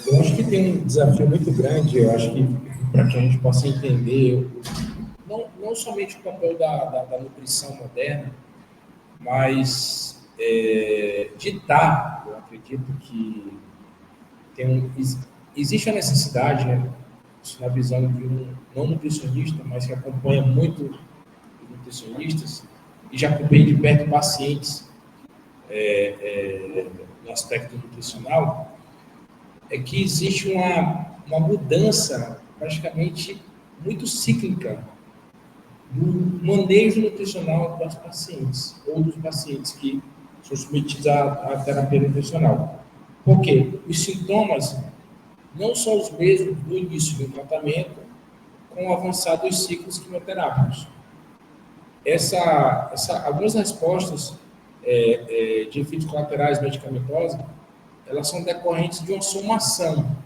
Eu acho que tem um desafio muito grande, eu acho que para que a gente possa entender não somente o papel da nutrição moderna, mas eu acredito que existe a necessidade, né, isso na visão de um não nutricionista, mas que acompanha muito os nutricionistas, e já acompanhei de perto pacientes no aspecto nutricional, é que existe uma mudança praticamente muito cíclica do manejo nutricional das pacientes, ou dos pacientes que são submetidos à terapia nutricional. Por quê? Os sintomas não são os mesmos do início do tratamento com o avançar dos ciclos quimioterápicos. Algumas respostas de efeitos colaterais medicamentosos, elas são decorrentes de uma somação.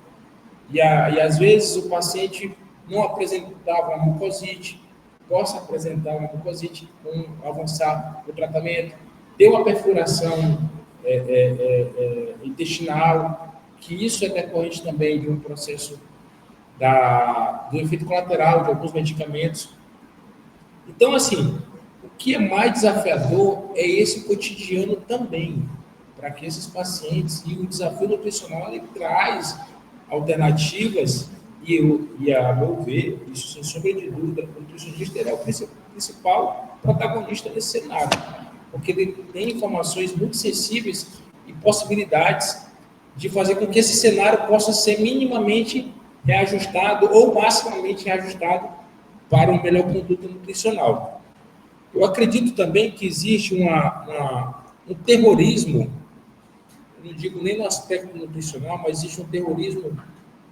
E às vezes o paciente não apresentava uma mucosite, possa apresentar uma mucosite com o avançar do tratamento, ter uma perfuração intestinal, que isso é decorrente também de um processo do efeito colateral de alguns medicamentos. Então, assim, o que é mais desafiador é esse cotidiano também, para que esses pacientes, e o desafio nutricional, ele traz alternativas, e a meu ver, isso sem sombra de dúvida, o nutricionista é o principal protagonista nesse cenário, porque ele tem informações muito sensíveis e possibilidades de fazer com que esse cenário possa ser minimamente reajustado ou maximamente reajustado para uma melhor conduta nutricional. Eu acredito também que existe um terrorismo, não digo nem no aspecto nutricional, mas existe um terrorismo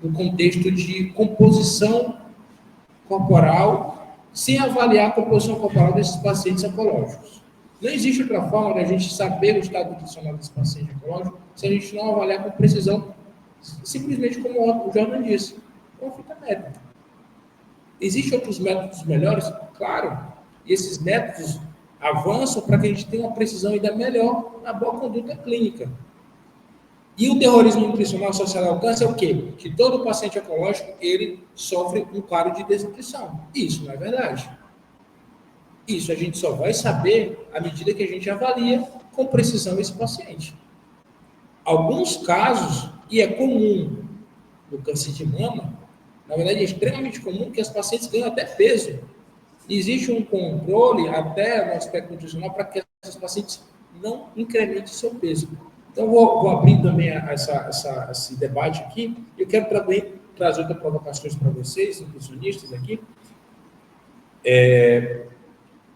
no contexto de composição corporal, sem avaliar a composição corporal desses pacientes oncológicos. Não existe outra forma de a gente saber o estado nutricional desse paciente oncológico se a gente não avaliar com precisão, simplesmente como o Jordan disse, com a fita métrica. Existem outros métodos melhores? Claro. E esses métodos avançam para que a gente tenha uma precisão ainda melhor na boa conduta clínica. E o terrorismo nutricional associado ao câncer é o quê? Que todo paciente oncológico, ele sofre um quadro de desnutrição. Isso não é verdade. Isso a gente só vai saber à medida que a gente avalia com precisão esse paciente. Alguns casos, e é comum no câncer de mama, na verdade é extremamente comum que as pacientes ganham até peso. Existe um controle até no aspecto nutricional para que essas pacientes não incrementem seu peso. Então, vou abrir também esse debate aqui. Eu quero também trazer outras provocações para vocês, nutricionistas aqui,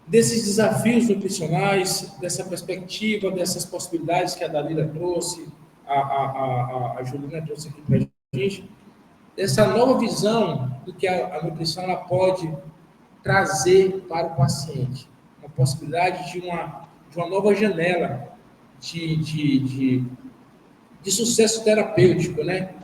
desses desafios nutricionais, dessa perspectiva, dessas possibilidades que a Dalila trouxe, a Juliana trouxe aqui para a gente, dessa nova visão do que a nutrição ela pode trazer para o paciente. Uma possibilidade de uma nova janela de sucesso terapêutico, né?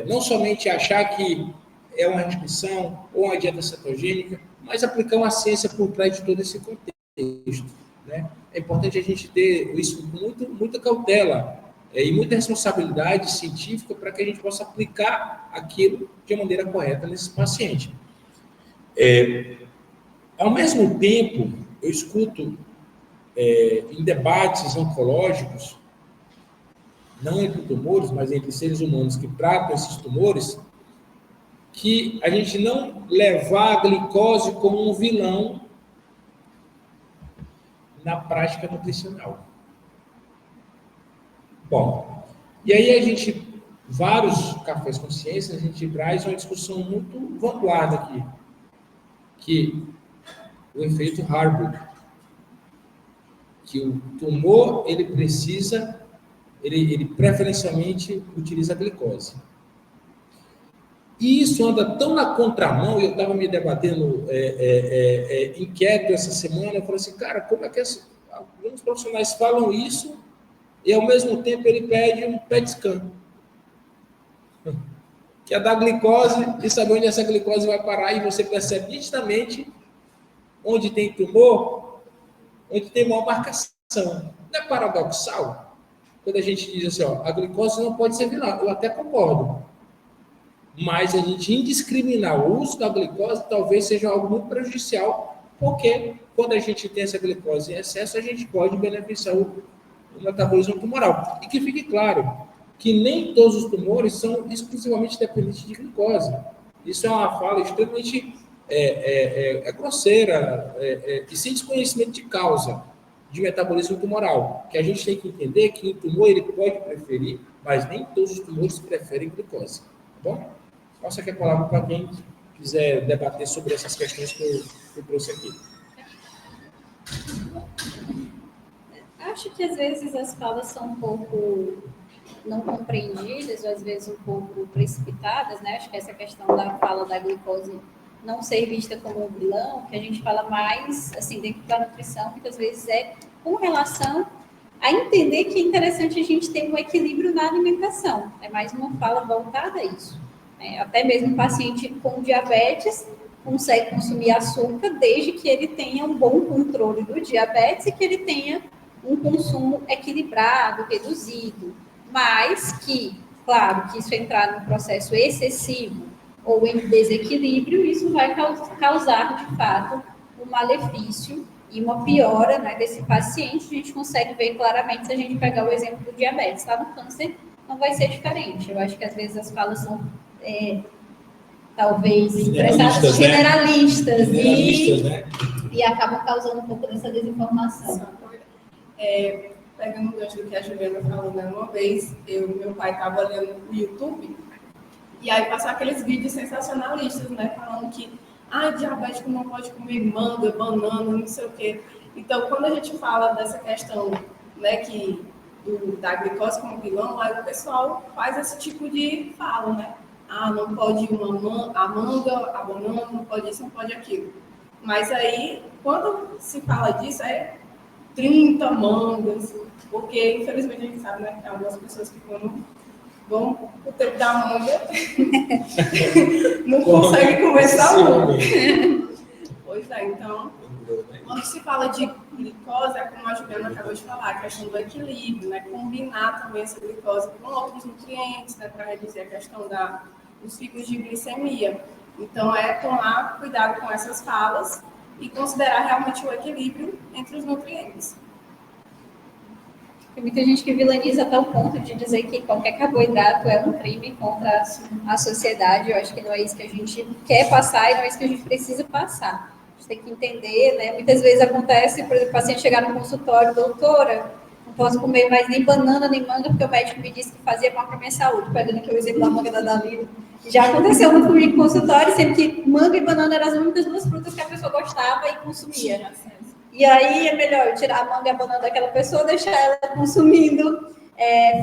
Não somente achar que é uma restrição ou uma dieta cetogênica, mas aplicar uma ciência por trás de todo esse contexto, né? É importante a gente ter isso com muita cautela e muita responsabilidade científica para que a gente possa aplicar aquilo de maneira correta nesse paciente. Ao mesmo tempo, eu escuto em debates oncológicos, não entre tumores, mas entre seres humanos que tratam esses tumores, que a gente não levar a glicose como um vilão na prática nutricional. Bom, e aí vários cafés com ciência, a gente traz uma discussão muito vanguarda aqui, que o efeito Harvard, que o tumor, ele preferencialmente utiliza a glicose. E isso anda tão na contramão, e eu estava me debatendo inquieto essa semana, eu falei assim, cara, como é que alguns profissionais falam isso e, ao mesmo tempo, ele pede um PET scan? que é da glicose, e saber onde essa glicose vai parar, e você percebe nitidamente onde tem tumor, onde tem maior marcação. Não é paradoxal? Quando a gente diz assim, ó, a glicose não pode ser vilã, eu até concordo. Mas a gente indiscriminar o uso da glicose talvez seja algo muito prejudicial, porque quando a gente tem essa glicose em excesso, a gente pode beneficiar o metabolismo tumoral. E que fique claro que nem todos os tumores são exclusivamente dependentes de glicose. Isso é uma fala extremamente grosseira e sem desconhecimento de causa de metabolismo tumoral, que a gente tem que entender que o tumor ele pode preferir, mas nem todos os tumores preferem glicose. Tá bom? Passo aqui a palavra para quem quiser debater sobre essas questões que eu trouxe aqui. Acho que às vezes as falas são um pouco não compreendidas, ou às vezes um pouco precipitadas, né? Acho que essa questão da fala da glicose não ser vista como um vilão, que a gente fala mais, assim, dentro da nutrição, muitas vezes é com relação a entender que é interessante a gente ter um equilíbrio na alimentação. É mais uma fala voltada a isso. Até mesmo um paciente com diabetes consegue consumir açúcar desde que ele tenha um bom controle do diabetes e que ele tenha um consumo equilibrado, reduzido. Mas que, claro, que isso entrar num processo excessivo ou em desequilíbrio, isso vai causar, de fato, um malefício e uma piora, né, desse paciente. A gente consegue ver claramente se a gente pegar o exemplo do diabetes. Lá no câncer não vai ser diferente. Eu acho que às vezes as falas são talvez expressadas generalistas, né? E acabam causando um pouco dessa desinformação. Pegando o gancho do que a Juliana falou, né? Uma vez, meu pai estava olhando no YouTube, e aí passou aqueles vídeos sensacionalistas, né? Falando que diabético não pode comer manga, banana, não sei o quê. Então, quando a gente fala dessa questão, né, da glicose como vilão, aí o pessoal faz esse tipo de fala, né? Não pode a manga, a banana, não pode isso, não pode aquilo. Mas aí, quando se fala disso, 30 mangas, porque infelizmente a gente sabe, né, que tem algumas pessoas que quando vão pro tempo da manga não conseguem comer saúde. Pois é, então, quando se fala de glicose, é como a Juliana acabou de falar, a questão do equilíbrio, né, combinar também essa glicose com outros nutrientes, né, para reduzir a questão dos picos de glicemia. Então, tomar cuidado com essas falas e considerar realmente o equilíbrio entre os nutrientes. Tem muita gente que vilaniza até o ponto de dizer que qualquer carboidrato é um crime contra a sociedade. Eu acho que não é isso que a gente quer passar e não é isso que a gente precisa passar. A gente tem que entender, né? Muitas vezes acontece, por exemplo, o paciente chegar no consultório, doutora, não posso comer mais nem banana, nem manga, porque o médico me disse que fazia mal para a minha saúde. Pegando aqui o exemplo da manga da Dalila. Já aconteceu muito comigo no consultório, sendo que manga e banana eram as únicas duas frutas que a pessoa gostava e consumia. E aí é melhor eu tirar a manga e a banana daquela pessoa, deixar ela consumindo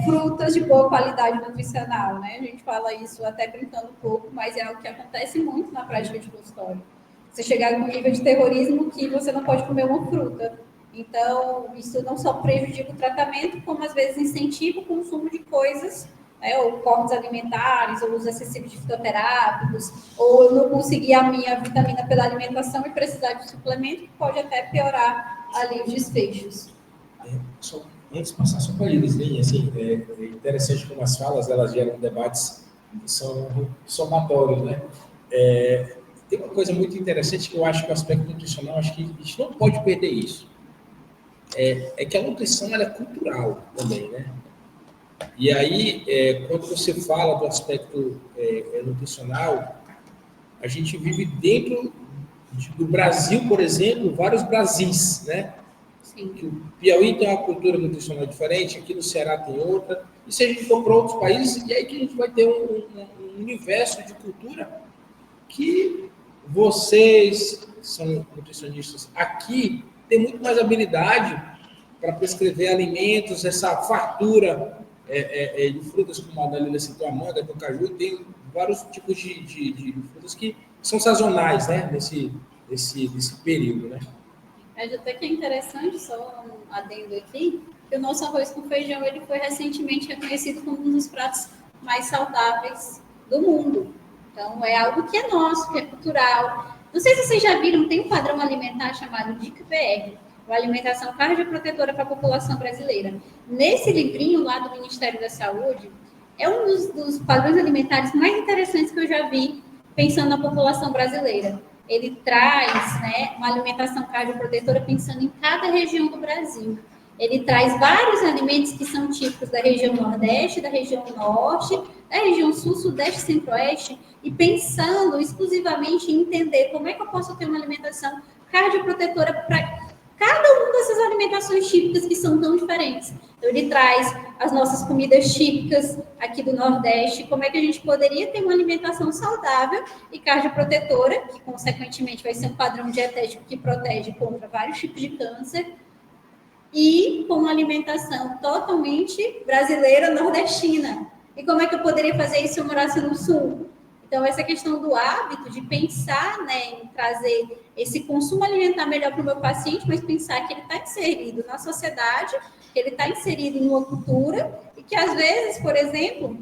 frutas de boa qualidade nutricional, né? A gente fala isso até brincando um pouco, mas é algo que acontece muito na prática de consultório. Você chegar com um nível de terrorismo que você não pode comer uma fruta. Então, isso não só prejudica o tratamento, como às vezes incentiva o consumo de coisas, ou cortes alimentares, ou uso excessivo de fitoterápicos, ou eu não conseguir a minha vitamina pela alimentação e precisar de suplemento, que pode até piorar ali os desfechos. Antes de passar só para eles, assim, é interessante como as falas, elas geram debates que são somatórios, né? Tem uma coisa muito interessante que eu acho que o aspecto nutricional, acho que a gente não pode perder isso. É que a nutrição ela é cultural também, né? E aí, quando você fala do aspecto nutricional, a gente vive dentro do Brasil, por exemplo, vários Brasis, né? Sim. Que o Piauí tem uma cultura nutricional diferente, aqui no Ceará tem outra. E se a gente for para outros países, e aí que a gente vai ter um universo de cultura que vocês, que são nutricionistas aqui, têm muito mais habilidade para prescrever alimentos, essa fartura de frutas, como a Dalila citou, a manga, o caju, tem vários tipos de frutas que são sazonais, né, nesse período, né? Até que é interessante, só um adendo aqui, que o nosso arroz com feijão ele foi recentemente reconhecido como um dos pratos mais saudáveis do mundo. Então, é algo que é nosso, que é cultural. Não sei se vocês já viram, tem um padrão alimentar chamado DIC-BR, a alimentação cardioprotetora para a população brasileira. Nesse livrinho lá do Ministério da Saúde, é um dos padrões alimentares mais interessantes que eu já vi, pensando na população brasileira. Ele traz, né, uma alimentação cardioprotetora pensando em cada região do Brasil. Ele traz vários alimentos que são típicos da região Nordeste, da região Norte, da região Sul, Sudeste, Centro-Oeste, e pensando exclusivamente em entender como é que eu posso ter uma alimentação cardioprotetora para cada uma dessas alimentações típicas que são tão diferentes. Então, ele traz as nossas comidas típicas aqui do Nordeste, como é que a gente poderia ter uma alimentação saudável e cardioprotetora, que, consequentemente, vai ser um padrão dietético que protege contra vários tipos de câncer, e com uma alimentação totalmente brasileira, nordestina. E como é que eu poderia fazer isso se eu morasse no Sul? Então, essa questão do hábito de pensar, né, em trazer esse consumo alimentar melhor para o meu paciente, mas pensar que ele está inserido na sociedade, que ele está inserido em uma cultura, e que, às vezes, por exemplo,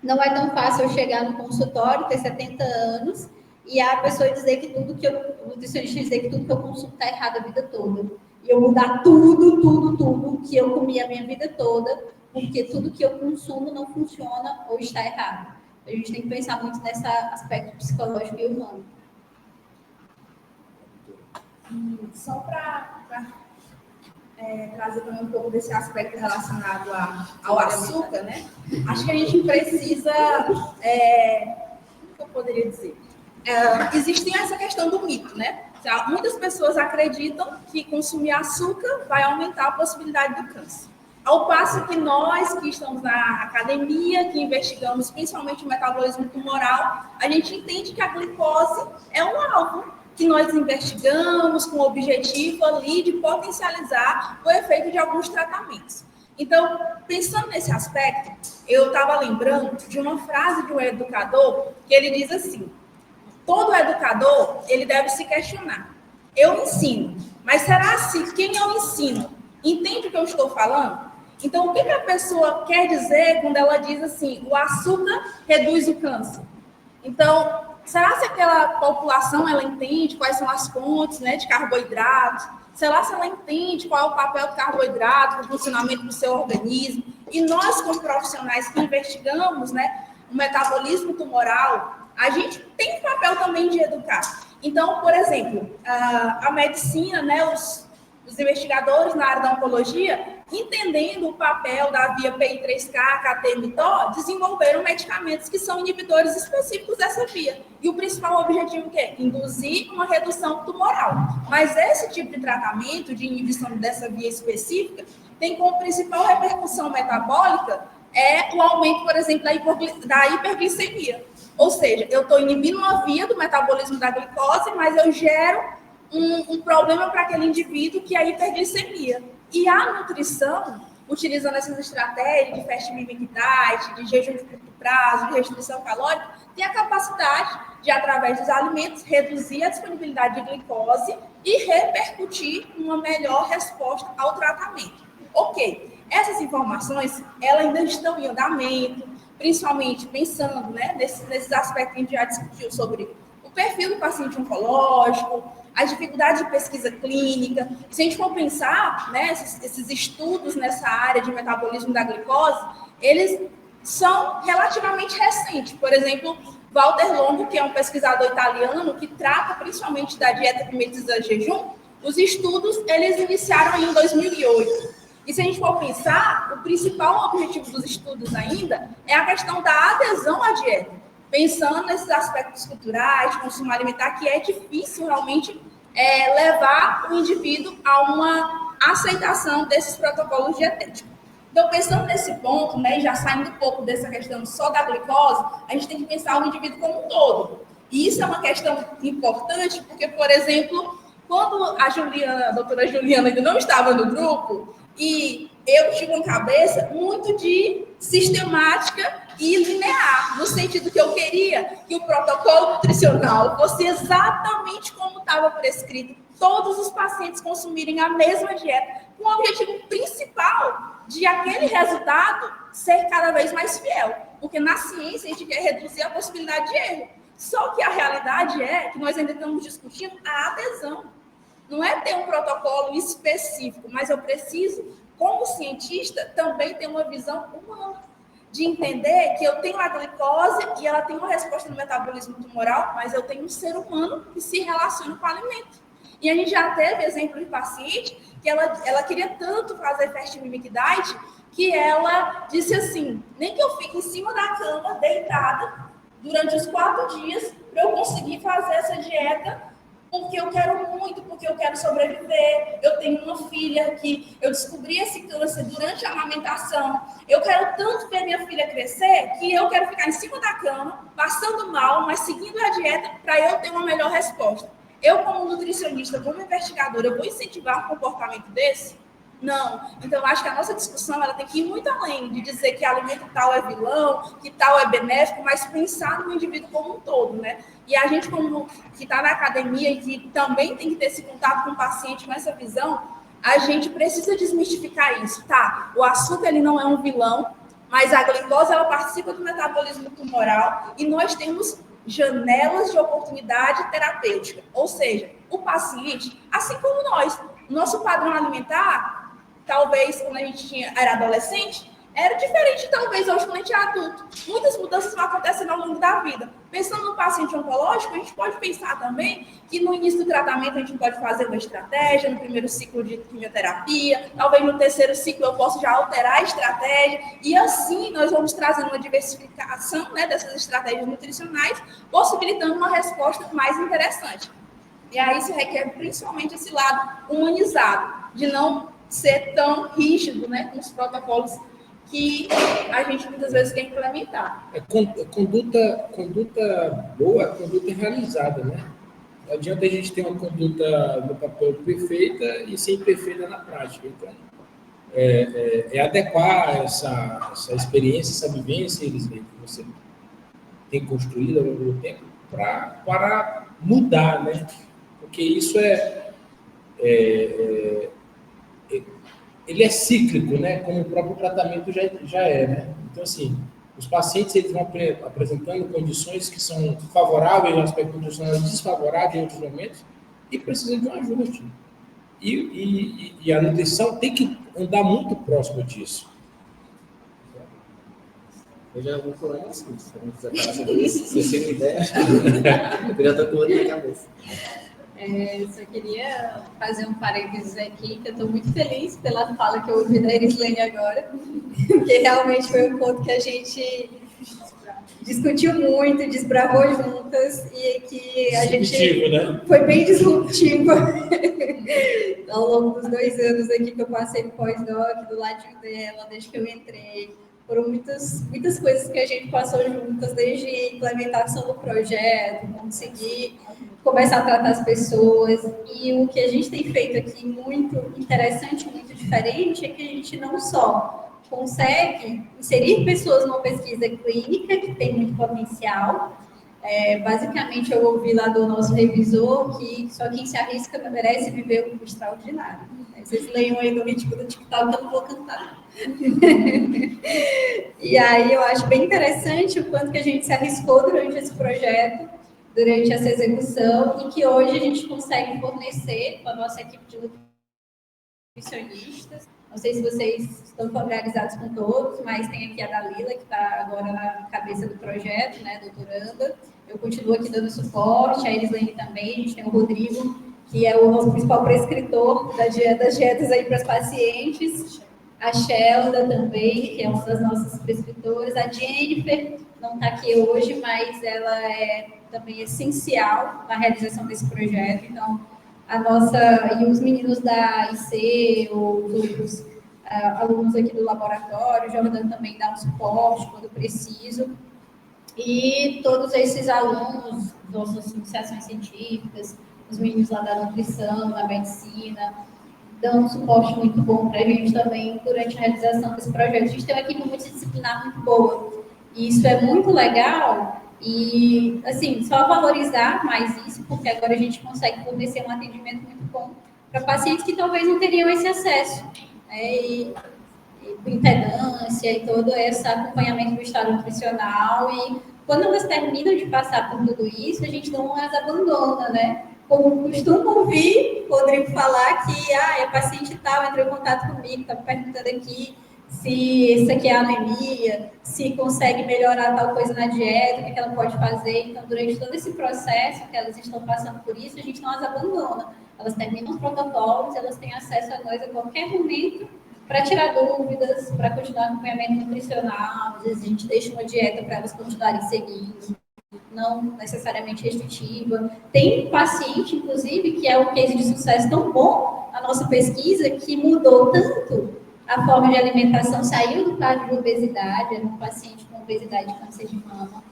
não é tão fácil eu chegar no consultório, ter 70 anos, e a pessoa dizer que tudo que o nutricionista dizer que tudo que eu consumo está errado a vida toda. E eu mudar tudo que eu comi a minha vida toda, porque tudo que eu consumo não funciona ou está errado. A gente tem que pensar muito nesse aspecto psicológico e humano. Só para trazer também um pouco desse aspecto relacionado ao açúcar, né? Acho que a gente precisa, como que eu poderia dizer? Existe essa questão do mito, né? Muitas pessoas acreditam que consumir açúcar vai aumentar a possibilidade do câncer. Ao passo que nós, que estamos na academia, que investigamos principalmente o metabolismo tumoral, a gente entende que a glicose é um alvo que nós investigamos com o objetivo ali de potencializar o efeito de alguns tratamentos. Então, pensando nesse aspecto, eu estava lembrando de uma frase de um educador que ele diz assim: todo educador, ele deve se questionar. Eu ensino, mas será se quem eu ensino entende o que eu estou falando? Então, o que a pessoa quer dizer quando ela diz assim, o açúcar reduz o câncer? Então, será se aquela população, ela entende quais são as fontes, né, de carboidratos? Será se ela entende qual é o papel do carboidrato no funcionamento do seu organismo? E nós, como profissionais que investigamos, né, o metabolismo tumoral, a gente tem um papel também de educar. Então, por exemplo, a medicina, né, os investigadores na área da oncologia, entendendo o papel da via PI3K, KT-mTOR, desenvolveram medicamentos que são inibidores específicos dessa via. E o principal objetivo que é induzir uma redução tumoral. Mas esse tipo de tratamento de inibição dessa via específica tem como principal repercussão metabólica o aumento, por exemplo, da hiperglicemia. Ou seja, eu estou inibindo uma via do metabolismo da glicose, mas eu gero um problema para aquele indivíduo que é a hiperglicemia. E a nutrição, utilizando essas estratégias de fast mimic diet, de jejum de curto prazo, de restrição calórica, tem a capacidade de, através dos alimentos, reduzir a disponibilidade de glicose e repercutir uma melhor resposta ao tratamento. Ok, essas informações, elas ainda estão em andamento, principalmente pensando, né, nesses aspectos que a gente já discutiu sobre o perfil do paciente oncológico, as dificuldades de pesquisa clínica. Se a gente for pensar, né, esses estudos nessa área de metabolismo da glicose, eles são relativamente recentes. Por exemplo, Walter Longo, que é um pesquisador italiano que trata principalmente da dieta que mimetiza jejum, os estudos eles iniciaram em 2008. E se a gente for pensar, o principal objetivo dos estudos ainda é a questão da adesão à dieta. Pensando nesses aspectos culturais, de consumo alimentar, que é difícil realmente levar o indivíduo a uma aceitação desses protocolos dietéticos. Então, pensando nesse ponto, né, e já saindo um pouco dessa questão só da glicose, a gente tem que pensar o indivíduo como um todo. E isso é uma questão importante, porque, por exemplo, quando a doutora Juliana ainda não estava no grupo, e eu tive uma cabeça muito de sistemática e linear, no sentido que eu queria que o protocolo nutricional fosse exatamente como estava prescrito, todos os pacientes consumirem a mesma dieta, com o objetivo principal de aquele resultado ser cada vez mais fiel. porque na ciência a gente quer reduzir a possibilidade de erro. Só que a realidade é que nós ainda estamos discutindo a adesão. Não é ter um protocolo específico, mas eu preciso, como cientista, também ter uma visão humana, de entender que eu tenho a glicose e ela tem uma resposta no metabolismo tumoral, mas eu tenho um ser humano que se relaciona com o alimento. E a gente já teve exemplo de paciente que ela queria tanto fazer fast mimic diet que ela disse assim, nem que eu fique em cima da cama, deitada, durante os 4 dias, para eu conseguir fazer essa dieta, porque eu quero muito, porque eu quero sobreviver. Eu tenho uma filha que eu descobri esse câncer durante a amamentação. Eu quero tanto ver minha filha crescer que eu quero ficar em cima da cama, passando mal, mas seguindo a dieta para eu ter uma melhor resposta. Eu, como nutricionista, como investigadora, eu vou incentivar um comportamento desse? Não. Então, eu acho que a nossa discussão ela tem que ir muito além de dizer que alimento tal é vilão, que tal é benéfico, mas pensar no indivíduo como um todo, né? E a gente, como que está na academia e que também tem que ter esse contato com o paciente com essa visão, a gente precisa desmistificar isso, tá? O açúcar, ele não é um vilão, mas a glicose, ela participa do metabolismo tumoral e nós temos janelas de oportunidade terapêutica. Ou seja, o paciente, assim como nós, nosso padrão alimentar, talvez quando a gente era adolescente, era diferente, talvez, hoje quando a gente é adulto. Muitas mudanças vão acontecendo ao longo da vida. Pensando no paciente oncológico, a gente pode pensar também que no início do tratamento a gente pode fazer uma estratégia, no primeiro ciclo de quimioterapia, talvez no terceiro ciclo eu possa já alterar a estratégia, e assim nós vamos trazendo uma diversificação, né, dessas estratégias nutricionais, possibilitando uma resposta mais interessante. E aí isso requer principalmente esse lado humanizado, de não ser tão rígido, né, com os protocolos que a gente muitas vezes quer implementar. Conduta boa, conduta realizada, né? Não adianta a gente ter uma conduta no papel perfeita e ser imperfeita na prática. Então, adequar essa experiência, essa vivência, Elisane, que você tem construído ao longo do tempo, para mudar, né? Porque isso ele é cíclico, né? Como o próprio tratamento já é, né? Então, assim, os pacientes eles vão apresentando condições que são favoráveis no aspecto nutricional e desfavoráveis em outros momentos e precisam de um ajuste. E a nutrição tem que andar muito próximo disso. Eu já vou falar assim, se não quiser falar sobre isso, se você me der, eu já estou com outro na cabeça. Só queria fazer um parênteses aqui, que eu estou muito feliz pela fala que eu ouvi da Erislane agora, porque realmente foi um ponto que a gente discutiu muito, desbravou juntas, e que a gente né? foi bem disruptiva ao longo dos 2 anos aqui que eu passei no pós-doc, do ladinho dela, desde que eu entrei. Foram muitas coisas que a gente passou juntas, desde implementação do projeto, conseguir começar a tratar as pessoas. E o que a gente tem feito aqui muito interessante, muito diferente, é que a gente não só consegue inserir pessoas numa pesquisa clínica, que tem muito potencial. Basicamente, eu ouvi lá do nosso revisor que só quem se arrisca merece viver um extraordinário. Vocês leiam aí no ritmo do TikTok que eu não vou cantar. E aí eu acho bem interessante o quanto que a gente se arriscou durante esse projeto, durante essa execução, e que hoje a gente consegue fornecer com a nossa equipe de nutricionistas. Não sei se vocês estão familiarizados com todos, mas tem aqui a Dalila, que está agora na cabeça do projeto, né, doutoranda. Eu continuo aqui dando suporte, a Erislane também, a gente tem o Rodrigo, que é o nosso principal prescritor das dietas aí para os pacientes. A Shelda também, que é uma das nossas prescritoras. A Jennifer não está aqui hoje, mas ela é também essencial na realização desse projeto. Então, e os meninos da IC, os outros alunos aqui do laboratório, o Jordan também dá um suporte quando preciso. E todos esses alunos, nossas iniciações científicas, os meninos lá da nutrição, da medicina, dão um suporte muito bom para a gente também durante a realização desse projeto. A gente tem uma equipe multidisciplinar muito boa, e isso é muito legal, e, assim, só valorizar mais isso, porque agora a gente consegue fornecer um atendimento muito bom para pacientes que talvez não teriam esse acesso, né? E impedância e todo esse acompanhamento do estado nutricional. E quando elas terminam de passar por tudo isso, a gente não as abandona, né? Como costumo ouvir o Rodrigo falar que a paciente tal entrou em contato comigo, está perguntando aqui se isso aqui é anemia, se consegue melhorar tal coisa na dieta, o que ela pode fazer. Então, durante todo esse processo que elas estão passando por isso, a gente não as abandona. Elas terminam os protocolos, elas têm acesso a nós a qualquer momento para tirar dúvidas, para continuar acompanhamento nutricional. Às vezes a gente deixa uma dieta para elas continuarem seguindo, não necessariamente restritiva. Tem paciente, inclusive, que é um case de sucesso tão bom na nossa pesquisa, que mudou tanto a forma de alimentação, saiu do quadro de obesidade, era um paciente com obesidade e câncer de mama,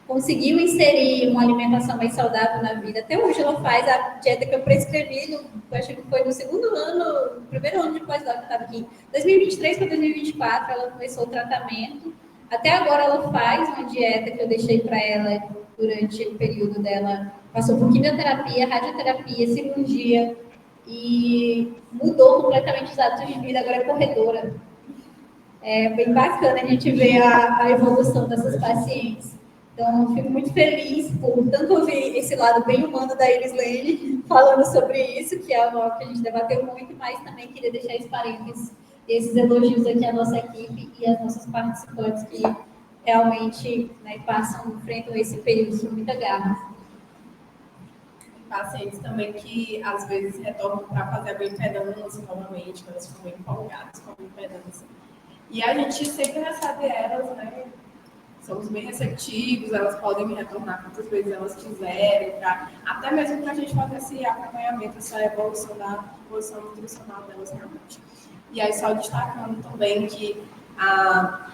conseguiu inserir uma alimentação mais saudável na vida. Até hoje ela faz a dieta que eu prescrevi, acho que foi no segundo ano, no primeiro ano de pós-doc que eu estava aqui, 2023 para 2024, ela começou o tratamento. Até agora ela faz uma dieta que eu deixei para ela durante o período dela, passou por quimioterapia, radioterapia, cirurgia, e mudou completamente os hábitos de vida, agora é corredora. É bem bacana a gente ver a evolução dessas pacientes. Então, eu fico muito feliz por tanto ouvir esse lado bem humano da Iris Lane falando sobre isso, que é algo que a gente debateu muito, mas também queria deixar esse parênteses, esses elogios aqui à nossa equipe e às nossas participantes que realmente, né, enfrentam esse período com muita garra. Pacientes também que às vezes retornam para fazer a bioimpedância novamente, quando elas ficam bem empolgadas com a bioimpedância. E a gente sempre recebe elas, né? Somos bem receptivos, elas podem me retornar quantas vezes elas quiserem, até mesmo para a gente fazer esse acompanhamento, essa evolução da evolução nutricional delas realmente. E aí, só destacando também que a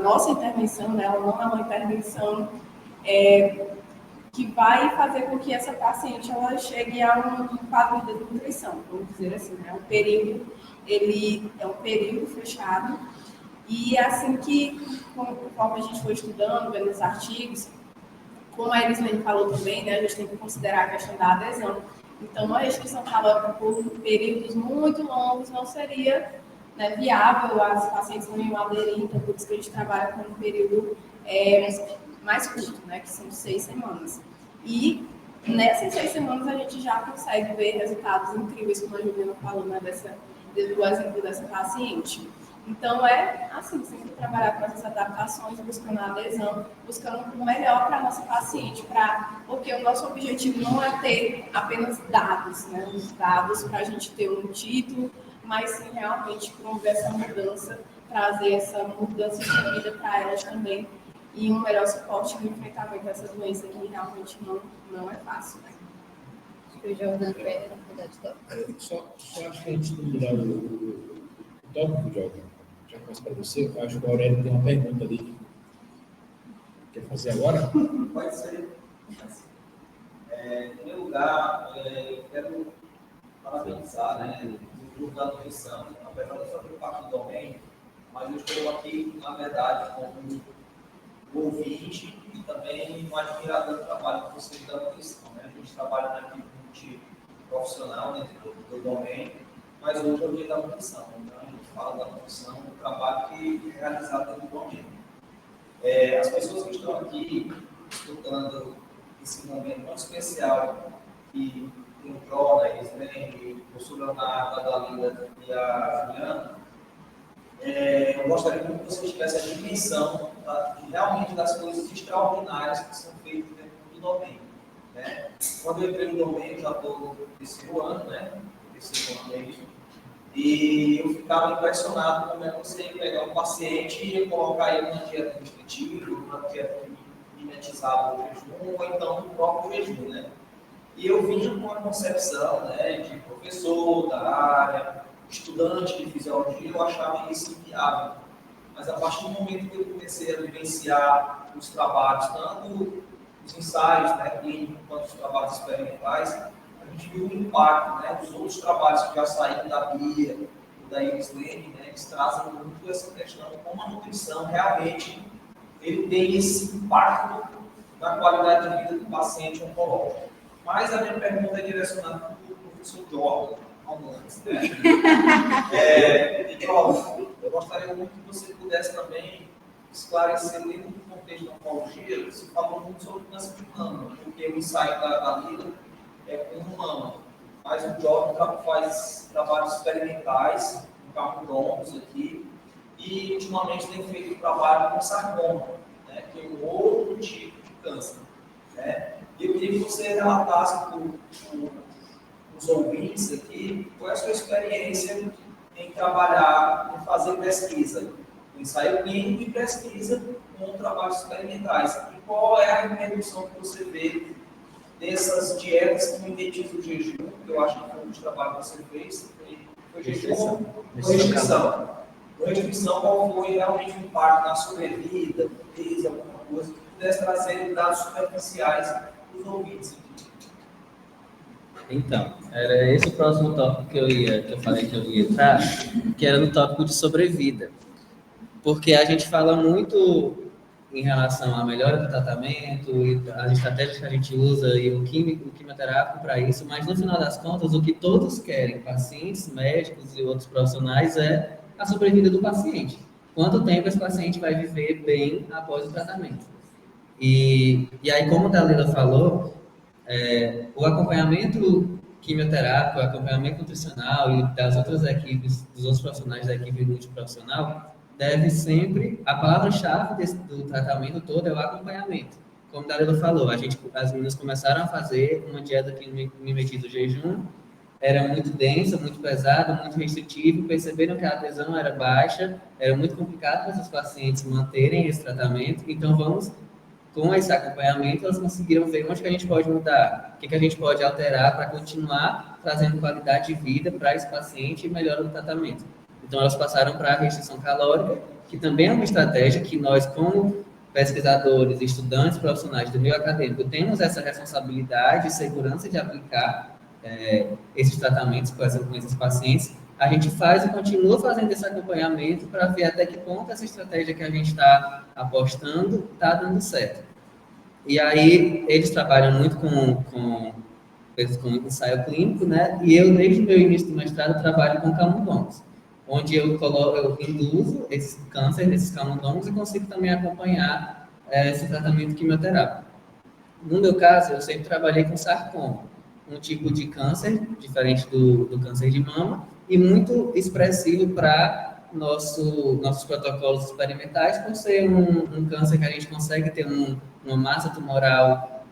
nossa intervenção, né, ela não é uma intervenção que vai fazer com que essa paciente ela chegue a um quadro de nutrição, vamos dizer assim, né? Ele é um período fechado, e assim que, conforme a gente foi estudando, vendo os artigos, como a Iris Lane falou também, né, a gente tem que considerar a questão da adesão. Então, uma restrição calórica por períodos muito longos não seria, né, viável, as pacientes não iam aderir, então por isso que a gente trabalha com um período mais curto, né, que são 6 semanas. E nessas 6 semanas a gente já consegue ver resultados incríveis, como a Juliana falou, né, do exemplo dessa paciente. Então, é assim, sempre trabalhar com essas adaptações, buscando a adesão, buscando o melhor para a nossa paciente, porque o nosso objetivo não é ter apenas dados, né, os dados para a gente ter um título, mas sim realmente promover essa mudança, trazer essa mudança de vida para elas também, e um melhor suporte no enfrentamento dessas doenças que realmente não é fácil, né? Só acho que antes de mudar o tópico, Jordan, já começo para você, eu acho que o Aurélio tem uma pergunta ali. Quer fazer agora? Pode ser. Em primeiro lugar, eu quero parabenizar, né, o grupo da nutrição, apesar de eu fazer parte do domínio, mas eu estou aqui, na verdade, como ouvinte e também um admirador do trabalho que vocês da nutrição, né? A gente trabalha na equipe profissional, né, do domínio, mas hoje é o dia da nutrição, então a gente fala da nutrição, do trabalho que é realizado dentro do domínio. As pessoas que estão aqui escutando esse momento muito especial, que tem o Jordan, a Islene, o professor Leonardo, a Dalila e a Juliana, eu gostaria muito que vocês tivessem a dimensão realmente das coisas extraordinárias que são feitas dentro do domínio, né? Quando eu entrei no domínio, já estou no terceiro ano, né? E eu ficava impressionado como é que você pegar um paciente e colocar ele numa dieta restritiva, numa dieta mimetizada no jejum, ou então no próprio jejum, né? E eu vinha com a concepção, né, de professor da área, estudante de fisiologia, eu achava isso inviável. Mas a partir do momento que eu comecei a vivenciar os trabalhos, tanto os ensaios, né, clínicos, quanto os trabalhos experimentais, a gente viu o impacto, né, dos outros trabalhos que já saíram da Bia e da Iris Lane, né, eles trazem muito essa questão de como a nutrição realmente ele tem esse impacto na qualidade de vida do paciente oncológico. Mas a minha pergunta é direcionada para o professor Jordan, ao antes, né? Jordan, gostaria muito que você pudesse também esclarecer dentro do contexto da oncologia. Você falou muito sobre o câncer de mama, porque o ensaio da Lila é com mama, mas o Jorge faz trabalhos experimentais no camundongos aqui, e ultimamente tem feito trabalho com sarcoma, né, que é um outro tipo de câncer. Né? E eu queria que você relatasse para os ouvintes aqui qual é a sua experiência em trabalhar, em fazer pesquisa, ensaio clínico e pesquisa com trabalhos experimentais. E qual é a repercussão que você vê dessas dietas que mimetizam o jejum, que eu acho que foi um dos trabalhos que você fez, foi jejum ou restrição. Na restrição, qual foi realmente o impacto na sobrevida, peso, alguma coisa, que pudesse trazer dados superficiais para os ouvintes aqui. Então, era esse o próximo tópico que eu falei que eu ia entrar, que era no tópico de sobrevida. Porque a gente fala muito em relação à melhora do tratamento e as estratégias que a gente usa e o quimioterápico para isso, mas no final das contas, o que todos querem, pacientes, médicos e outros profissionais, é a sobrevida do paciente. Quanto tempo esse paciente vai viver bem após o tratamento. E aí, como a Dalila falou, o acompanhamento quimioterápico, o acompanhamento nutricional e das outras equipes, dos outros profissionais da equipe multiprofissional, deve sempre, a palavra-chave do tratamento todo é o acompanhamento. Como a Dalila falou, as meninas começaram a fazer uma dieta que mimetiza o jejum, era muito densa, muito pesada, muito restritivo, perceberam que a adesão era baixa, era muito complicado para esses pacientes manterem esse tratamento, então com esse acompanhamento, elas conseguiram ver onde que a gente pode mudar, o que a gente pode alterar para continuar trazendo qualidade de vida para esse paciente e melhora do tratamento. Então, elas passaram para a restrição calórica, que também é uma estratégia que nós, como pesquisadores, estudantes, profissionais do meio acadêmico, temos essa responsabilidade e segurança de aplicar esses tratamentos com esses pacientes. A gente faz e continua fazendo esse acompanhamento para ver até que ponto essa estratégia que a gente está apostando está dando certo. E aí, eles trabalham muito com ensaio clínico, né? E eu, desde o meu início do mestrado, trabalho com camundongos, onde eu induzo esse câncer desses camundongos e consigo também acompanhar esse tratamento quimioterápico. No meu caso, eu sempre trabalhei com sarcoma, um tipo de câncer diferente do câncer de mama e muito expressivo para nossos protocolos experimentais, por ser um câncer que a gente consegue ter uma massa tumoral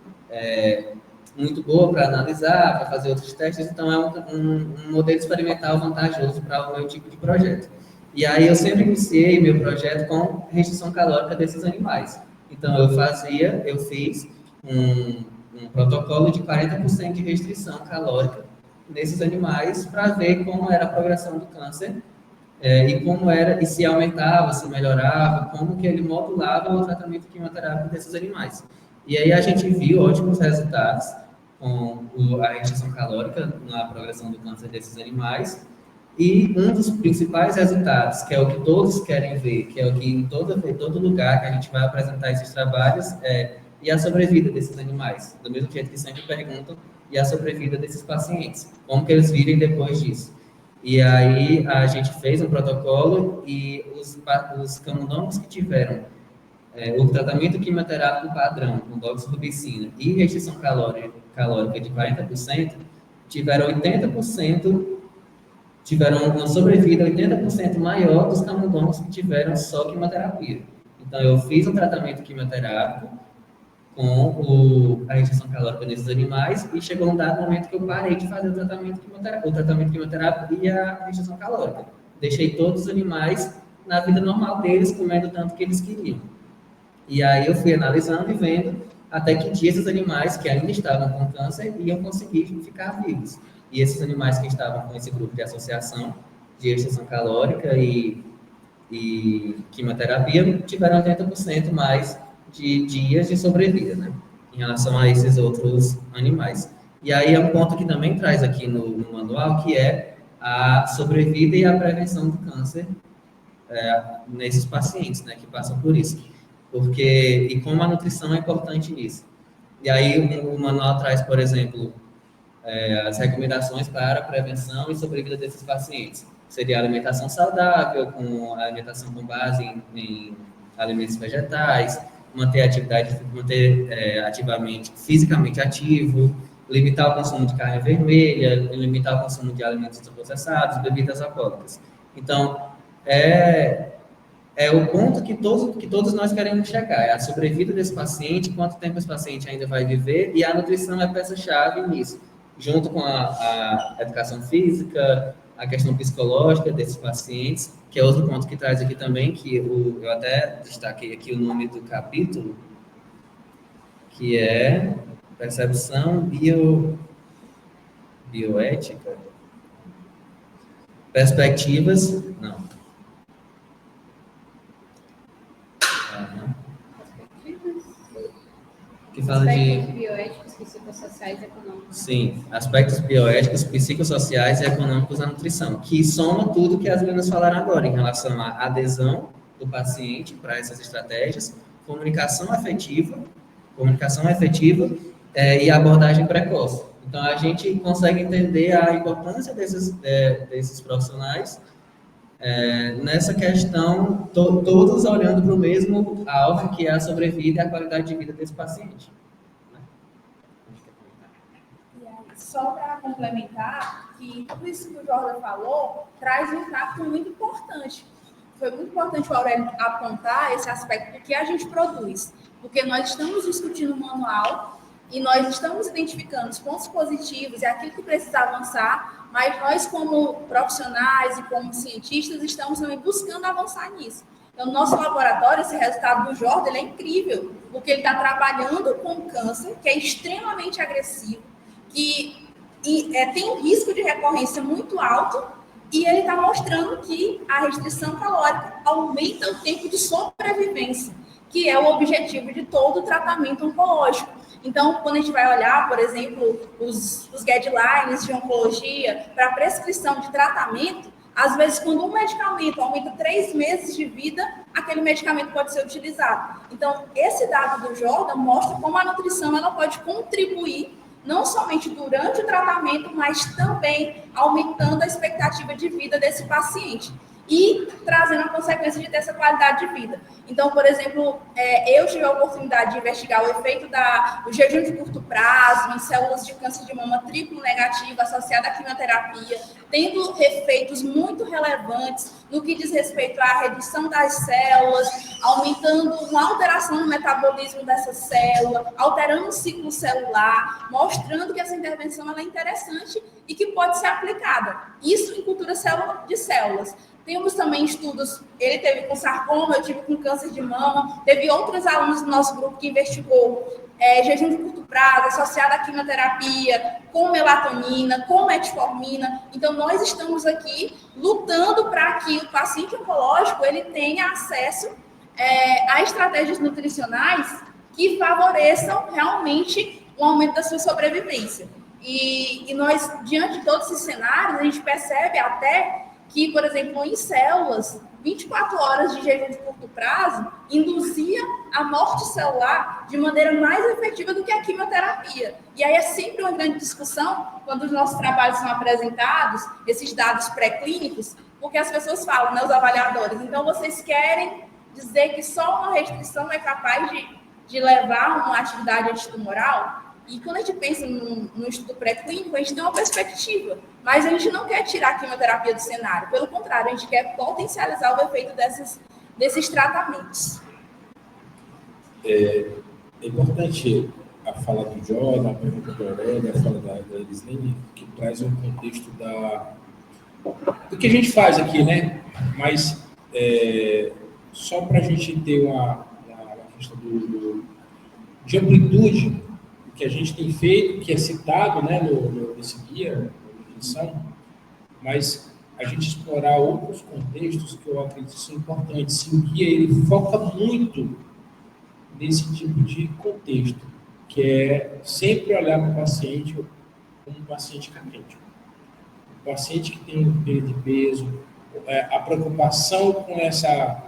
muito boa para analisar, para fazer outros testes, então é um modelo experimental vantajoso para o meu tipo de projeto. E aí eu sempre iniciei meu projeto com restrição calórica desses animais. Então eu fiz um protocolo de 40% de restrição calórica nesses animais para ver como era a progressão do câncer e como era, e se aumentava, se melhorava, como que ele modulava o tratamento quimioterápico desses animais. E aí a gente viu ótimos resultados com a restrição calórica na progressão do câncer desses animais. E um dos principais resultados, que é o que todos querem ver, que é o que em todo lugar que a gente vai apresentar esses trabalhos, e a sobrevida desses animais. Do mesmo jeito que sempre perguntam, e a sobrevida desses pacientes, como que eles vivem depois disso. E aí a gente fez um protocolo e os camundongos que tiveram o tratamento quimioterápico padrão, com doxorubicina e restrição calórica de 40%, tiveram uma sobrevida 80% maior dos camundongos que tiveram só quimioterapia. Então, eu fiz um tratamento quimioterápico com a restrição calórica desses animais e chegou um dado momento que eu parei de fazer o tratamento quimioterápico e a restrição calórica. Deixei todos os animais na vida normal deles, comendo tanto que eles queriam. E aí eu fui analisando e vendo até que dia esses animais que ainda estavam com câncer iam conseguir ficar vivos. E esses animais que estavam com esse grupo de associação de restrição calórica e quimioterapia tiveram 80% mais de dias de sobrevida, né, em relação a esses outros animais. E aí é um ponto que também traz aqui no manual, que é a sobrevida e a prevenção do câncer nesses pacientes, né, que passam por isso. E como a nutrição é importante nisso. E aí o manual traz, por exemplo, as recomendações para a prevenção e sobrevida desses pacientes. seria a alimentação saudável, com a alimentação com base em alimentos vegetais, manter ativamente, fisicamente ativo, limitar o consumo de carne vermelha, limitar o consumo de alimentos ultraprocessados, bebidas alcoólicas. Então, é o ponto que todos nós queremos chegar, é a sobrevida desse paciente, quanto tempo esse paciente ainda vai viver, e a nutrição é peça-chave nisso, junto com a educação física, a questão psicológica desses pacientes, que é outro ponto que traz aqui também, que eu até destaquei aqui o nome do capítulo, que é percepção bioética, perspectivas, não. Que fala Aspectos de... bioéticos, psicossociais e econômicos. Sim, aspectos bioéticos, psicossociais e econômicos da nutrição, que soma tudo que as meninas falaram agora, em relação à adesão do paciente para essas estratégias, comunicação efetiva e abordagem precoce. Então, a gente consegue entender a importância desses profissionais nessa questão, todos olhando para o mesmo alvo, que é a sobrevida e a qualidade de vida desse paciente. E aí, só para complementar, que tudo isso que o Jordan falou traz um impacto muito importante. Foi muito importante o Aurélio apontar esse aspecto do que a gente produz, porque nós estamos discutindo o manual e nós estamos identificando os pontos positivos e aquilo que precisa avançar, mas nós, como profissionais e como cientistas, estamos também buscando avançar nisso. Então, no nosso laboratório, esse resultado do Jordan, ele é incrível, porque ele está trabalhando com câncer, que é extremamente agressivo, que tem um risco de recorrência muito alto, e ele está mostrando que a restrição calórica aumenta o tempo de sobrevivência, que é o objetivo de todo o tratamento oncológico. Então, quando a gente vai olhar, por exemplo, os guidelines de oncologia para prescrição de tratamento, às vezes, quando um medicamento aumenta 3 meses de vida, aquele medicamento pode ser utilizado. Então, esse dado do Jordan mostra como a nutrição ela pode contribuir não somente durante o tratamento, mas também aumentando a expectativa de vida desse paciente e trazendo a consequência de ter essa qualidade de vida. Então, por exemplo, eu tive a oportunidade de investigar o efeito do jejum de curto prazo em células de câncer de mama triplo negativo associada à quimioterapia, tendo efeitos muito relevantes no que diz respeito à redução das células, aumentando uma alteração no metabolismo dessa célula, alterando o ciclo celular, mostrando que essa intervenção ela é interessante e que pode ser aplicada. Isso em cultura de células. Temos também estudos, ele teve com sarcoma, eu tive com câncer de mama, teve outros alunos do nosso grupo que investigou jejum de curto prazo, associado à quimioterapia, com melatonina, com metformina. Então, nós estamos aqui lutando para que o paciente oncológico ele tenha acesso a estratégias nutricionais que favoreçam realmente o aumento da sua sobrevivência. E nós, diante de todos esses cenários, a gente percebe até que, por exemplo, em células, 24 horas de jejum de curto prazo induzia a morte celular de maneira mais efetiva do que a quimioterapia. E aí é sempre uma grande discussão quando os nossos trabalhos são apresentados, esses dados pré-clínicos, porque as pessoas falam, né, os avaliadores, então vocês querem dizer que só uma restrição é capaz de levar a uma atividade antitumoral? E quando a gente pensa no estudo pré-clínico, a gente tem uma perspectiva, mas a gente não quer tirar a quimioterapia do cenário, pelo contrário, a gente quer potencializar o efeito desses tratamentos. É importante a fala do Jordan, a pergunta do Aurélio, a fala da Elislene, que traz um contexto do que a gente faz aqui, né? Mas só para a gente ter uma questão de amplitude que a gente tem feito, que é citado, né, nesse guia, na definição, mas a gente explorar outros contextos que eu acredito são importantes. E o guia ele foca muito nesse tipo de contexto, que é sempre olhar para o paciente como um paciente carente. O paciente que tem perda de peso, a preocupação com essa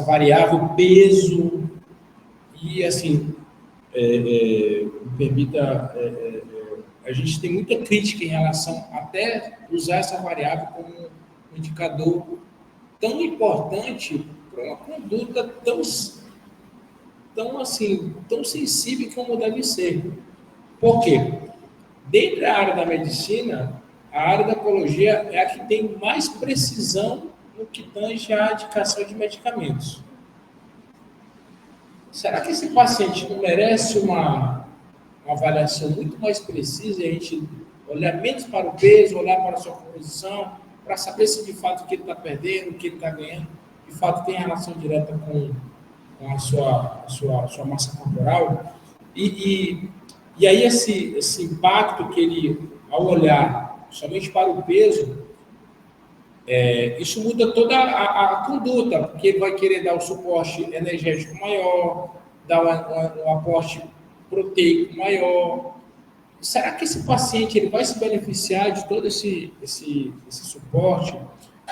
variável peso e, assim, me permita a gente tem muita crítica em relação até usar essa variável como um indicador tão importante para uma conduta tão sensível como deve ser. Por quê? Dentro da área da medicina, a área da oncologia é a que tem mais precisão no que tange à indicação de medicamentos. Será que esse paciente não merece uma avaliação muito mais precisa e a gente olhar menos para o peso, olhar para a sua composição, para saber se de fato o que ele está perdendo, o que ele está ganhando, de fato tem relação direta com a sua massa corporal? E aí esse impacto que ele, ao olhar somente para o peso, isso muda toda a conduta, porque ele vai querer dar um suporte energético maior, dar um aporte proteico maior. Será que esse paciente ele vai se beneficiar de todo esse suporte?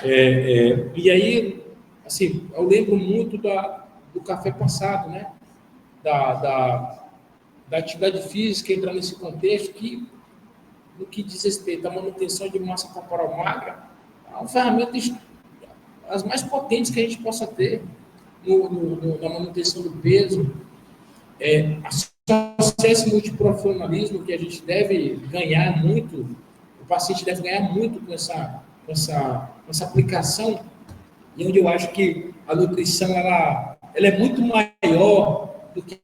E aí, assim, eu lembro muito do café passado, né? Da atividade física, entrar nesse contexto, que no que diz respeito à manutenção de massa corporal magra, é uma ferramenta as mais potentes que a gente possa ter na manutenção do peso. Esse multiprofissionalismo que a gente deve ganhar muito, o paciente deve ganhar muito com essa aplicação, e onde eu acho que a nutrição ela é muito maior do que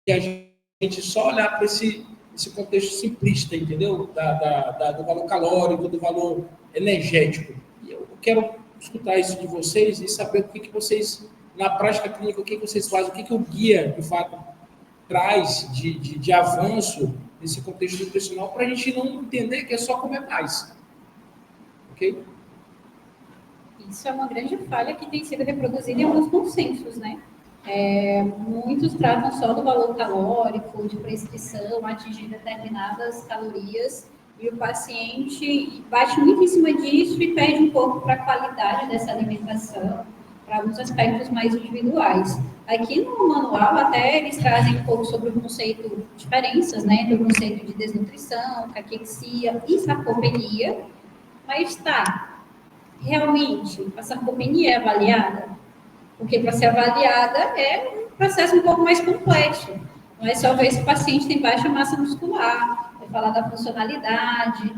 a gente só olhar para esse contexto simplista, entendeu? Do valor calórico, do valor energético. E eu quero escutar isso de vocês e saber o que vocês, na prática clínica, o que vocês fazem, o que o guia, de fato, traz de avanço nesse contexto nutricional, para a gente não entender que é só comer mais. Ok? Isso é uma grande falha que tem sido reproduzida em alguns consensos, né? Muitos tratam só do valor calórico, de prescrição, atingir determinadas calorias, e o paciente bate muito em cima disso e perde um pouco para a qualidade dessa alimentação, para alguns aspectos mais individuais. Aqui no manual, até eles trazem um pouco sobre o conceito, diferenças, né, entre o conceito de desnutrição, caquexia e sarcopenia, mas realmente, a sarcopenia é avaliada? Porque para ser avaliada é um processo um pouco mais complexo. Não é só ver se o paciente tem baixa massa muscular, é falar da funcionalidade,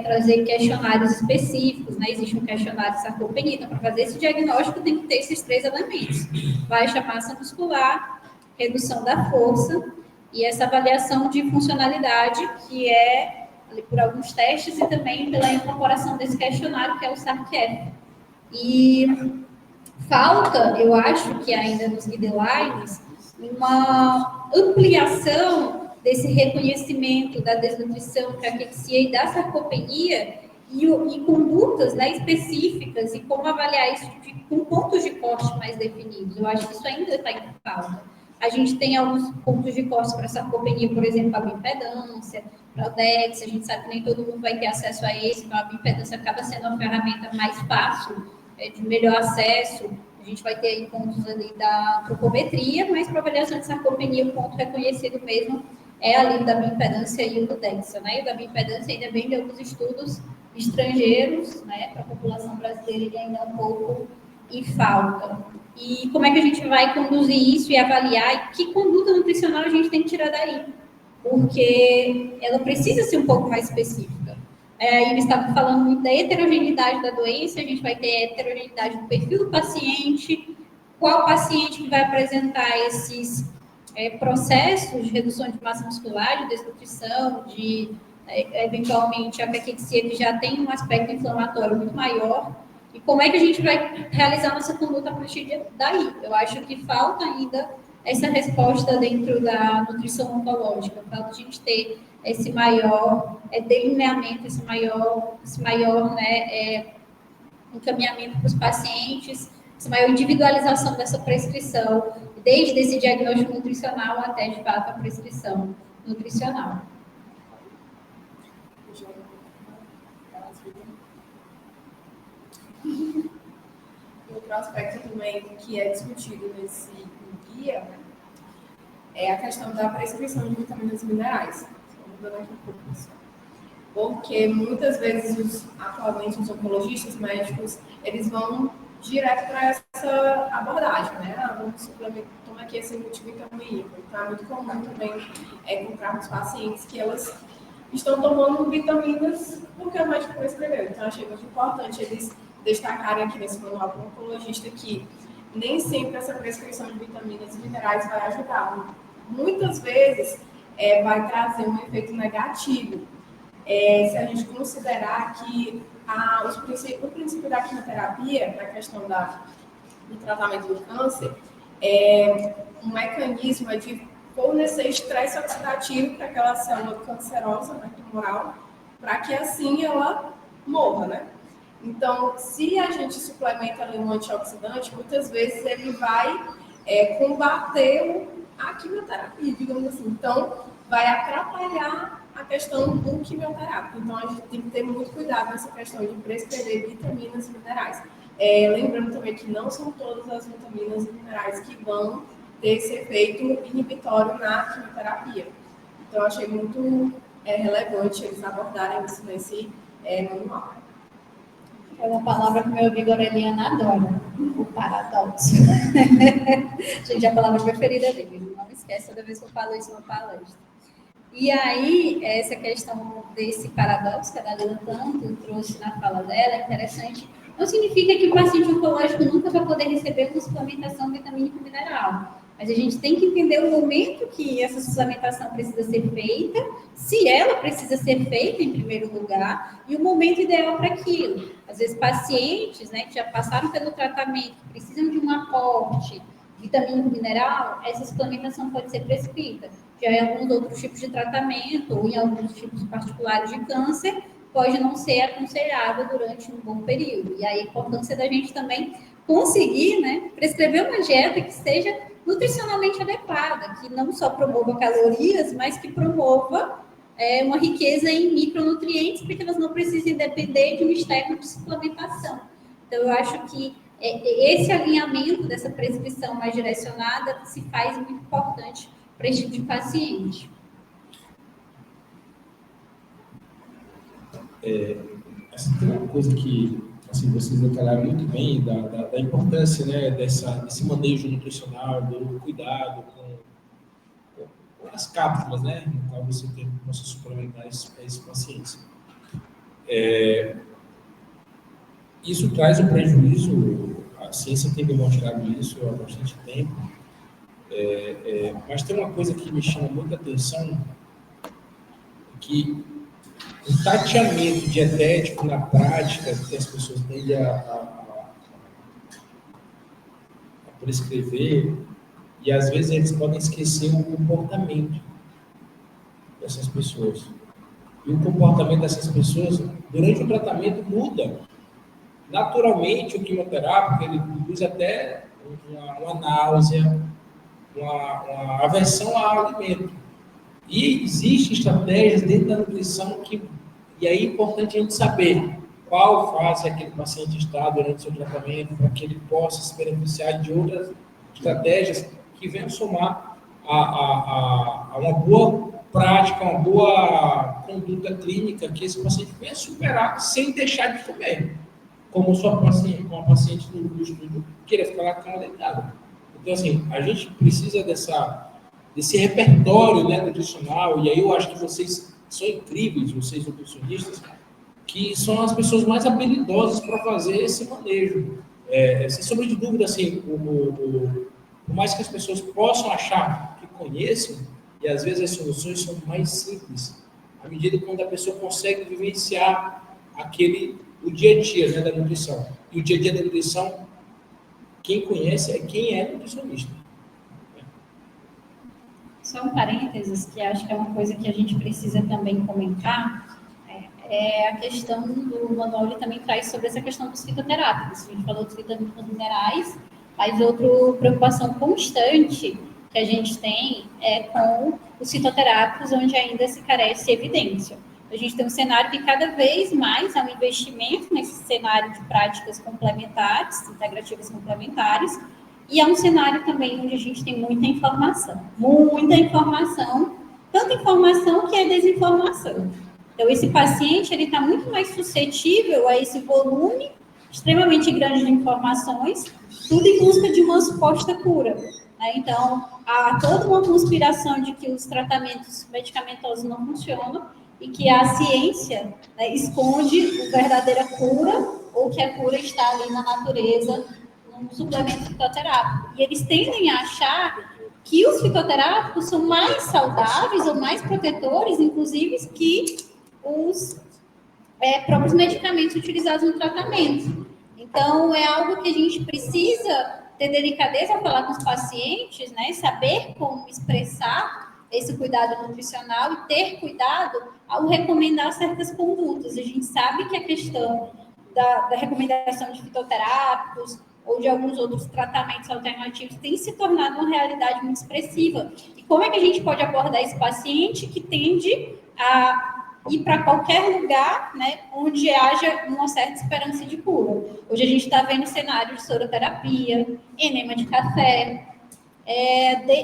trazer questionários específicos, né? Existe um questionário de sarcopenia, então para fazer esse diagnóstico tem que ter esses 3 elementos: baixa massa muscular, redução da força e essa avaliação de funcionalidade, que é por alguns testes e também pela incorporação desse questionário, que é o SARC-F. E falta, eu acho que ainda nos guidelines, uma ampliação desse reconhecimento da desnutrição, caquexia e da sarcopenia e condutas, né, específicas e como avaliar isso com pontos de corte mais definidos. Eu acho que isso ainda está em falta. A gente tem alguns pontos de corte para sarcopenia, por exemplo, a bioimpedância, para o DEX, a gente sabe que nem todo mundo vai ter acesso a esse, então a bioimpedância acaba sendo uma ferramenta mais fácil, de melhor acesso. A gente vai ter aí pontos ali da antropometria, mas para avaliação de sarcopenia, o ponto reconhecido mesmo é ali da bioimpedância e o do DEXA, né? E o da bioimpedância ainda vem de alguns estudos estrangeiros, né? Para a população brasileira ele ainda é um pouco em falta. E como é que a gente vai conduzir isso e avaliar? E que conduta nutricional a gente tem que tirar daí? Porque ela precisa ser um pouco mais específica. Eles estavam falando muito da heterogeneidade da doença, a gente vai ter a heterogeneidade do perfil do paciente, qual paciente que vai apresentar esses processos de redução de massa muscular, de desnutrição, de eventualmente a caquexia que já tem um aspecto inflamatório muito maior, e como é que a gente vai realizar nossa conduta a partir daí. Eu acho que falta ainda essa resposta dentro da nutrição oncológica, falta a gente ter esse maior delineamento, esse maior encaminhamento para os pacientes, essa maior individualização dessa prescrição, desde esse diagnóstico nutricional até, de fato, a prescrição nutricional. Outro aspecto também que é discutido nesse guia é a questão da prescrição de vitaminas e minerais. durante um pouco só. Porque muitas vezes, atualmente, os oncologistas médicos, eles vão direto para essa abordagem, né? Vamos suplementar, toma aqui esse multivitamínico. Então, é muito comum também encontrar os pacientes que elas estão tomando vitaminas porque o médico prescreveu. Então, achei muito importante eles destacarem aqui nesse manual para o oncologista que nem sempre essa prescrição de vitaminas e minerais vai ajudar. Muitas vezes vai trazer um efeito negativo. Se a gente considerar que o princípio da quimioterapia, na questão do tratamento do câncer, um mecanismo de fornecer estresse oxidativo para aquela célula cancerosa, né, tumoral, para que assim ela morra, né? Então, se a gente suplementa ali um antioxidante, muitas vezes ele vai combater a quimioterapia, digamos assim. Então, vai atrapalhar a questão do quimioterápico. Então, a gente tem que ter muito cuidado nessa questão de prescrever vitaminas e minerais. Lembrando também que não são todas as vitaminas e minerais que vão ter esse efeito inibitório na quimioterapia. Então, eu achei muito relevante eles abordarem isso nesse manual. É uma palavra que meu amigo Aureliano adora, o paradoxo. Gente, é a palavra preferida dele, não esquece toda vez que eu falo isso numa palestra. E aí, essa questão desse paradoxo que a Dalila tanto trouxe na fala dela, é interessante. Não significa que o paciente oncológico nunca vai poder receber uma suplementação vitamínica mineral. Mas a gente tem que entender o momento que essa suplementação precisa ser feita, se ela precisa ser feita em primeiro lugar, e o momento ideal para aquilo. Às vezes, pacientes, né, que já passaram pelo tratamento, que precisam de um aporte vitamínico mineral, essa suplementação pode ser prescrita. Já em alguns outros tipos de tratamento, ou em alguns tipos particulares de câncer, pode não ser aconselhável durante um bom período. E aí a importância da gente também conseguir, né, prescrever uma dieta que seja nutricionalmente adequada, que não só promova calorias, mas que promova uma riqueza em micronutrientes, para que elas não precisem depender de um externo de suplementação. Então, eu acho que esse alinhamento dessa prescrição mais direcionada se faz muito importante para esse tipo de paciente. Tem uma coisa que assim, vocês detalharam muito bem da importância, né, desse manejo nutricional, do cuidado com as cápsulas, né, no qual você possa suplementar esses pacientes. Isso traz um prejuízo, a ciência tem demonstrado isso há bastante tempo, mas tem uma coisa que me chama muita atenção, que o tateamento dietético na prática, que as pessoas tendem a prescrever, e às vezes eles podem esquecer o comportamento dessas pessoas. E o comportamento dessas pessoas, durante o tratamento, muda. Naturalmente, o quimioterápico, ele produz até uma náusea, uma aversão ao alimento. E existem estratégias dentro da nutrição e aí é importante a gente saber qual fase aquele paciente está durante o seu tratamento, para que ele possa se beneficiar de outras estratégias que venham somar a uma boa prática, uma boa conduta clínica, que esse paciente venha superar sem deixar de comer, como uma paciente do estudo queira ficar na cama deitada. Então, assim, a gente precisa desse repertório, né, nutricional, e aí eu acho que vocês são incríveis, vocês nutricionistas, que são as pessoas mais habilidosas para fazer esse manejo. Sem sombra de dúvida, assim, por mais que as pessoas possam achar que conheçam, e às vezes as soluções são mais simples, à medida que a pessoa consegue vivenciar o dia a dia, né, da nutrição. E o dia a dia da nutrição, quem conhece é quem é nutricionista. Só um parênteses, que acho que é uma coisa que a gente precisa também comentar, é a questão do manual, ele também traz sobre essa questão dos fitoterápicos. A gente falou dos vitaminas minerais, mas outra preocupação constante que a gente tem é com os fitoterápicos, onde ainda se carece de evidência. A gente tem um cenário que cada vez mais há um investimento nesse cenário de práticas complementares, integrativas complementares, e é um cenário também onde a gente tem muita informação tanta informação que é desinformação. Então, esse paciente ele está muito mais suscetível a esse volume extremamente grande de informações, tudo em busca de uma suposta cura. Né? Então, há toda uma conspiração de que os tratamentos medicamentosos não funcionam e que a ciência, né, esconde a verdadeira cura ou que a cura está ali na natureza, num suplemento fitoterápico. E eles tendem a achar que os fitoterápicos são mais saudáveis ou mais protetores, inclusive, que os próprios medicamentos utilizados no tratamento. Então, é algo que a gente precisa ter delicadeza ao falar com os pacientes, né? Saber como expressar esse cuidado nutricional e ter cuidado ao recomendar certas condutas. A gente sabe que a questão da recomendação de fitoterápicos ou de alguns outros tratamentos alternativos tem se tornado uma realidade muito expressiva. E como é que a gente pode abordar esse paciente que tende a ir para qualquer lugar, né, onde haja uma certa esperança de cura? Hoje a gente está vendo cenário de soroterapia, enema de café.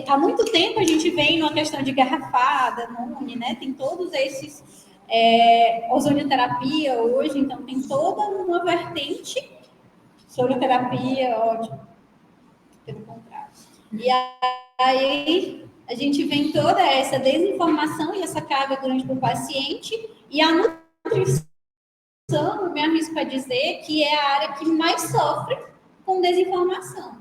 Há muito tempo a gente vem numa questão de garrafada, NUNE, né? Tem todos esses ozonioterapia hoje, então tem toda uma vertente, soroterapia, ótimo, pelo contrário. E aí a gente vem toda essa desinformação e essa carga grande para o paciente, e a nutrição, eu me arrisco a dizer que é a área que mais sofre com desinformação.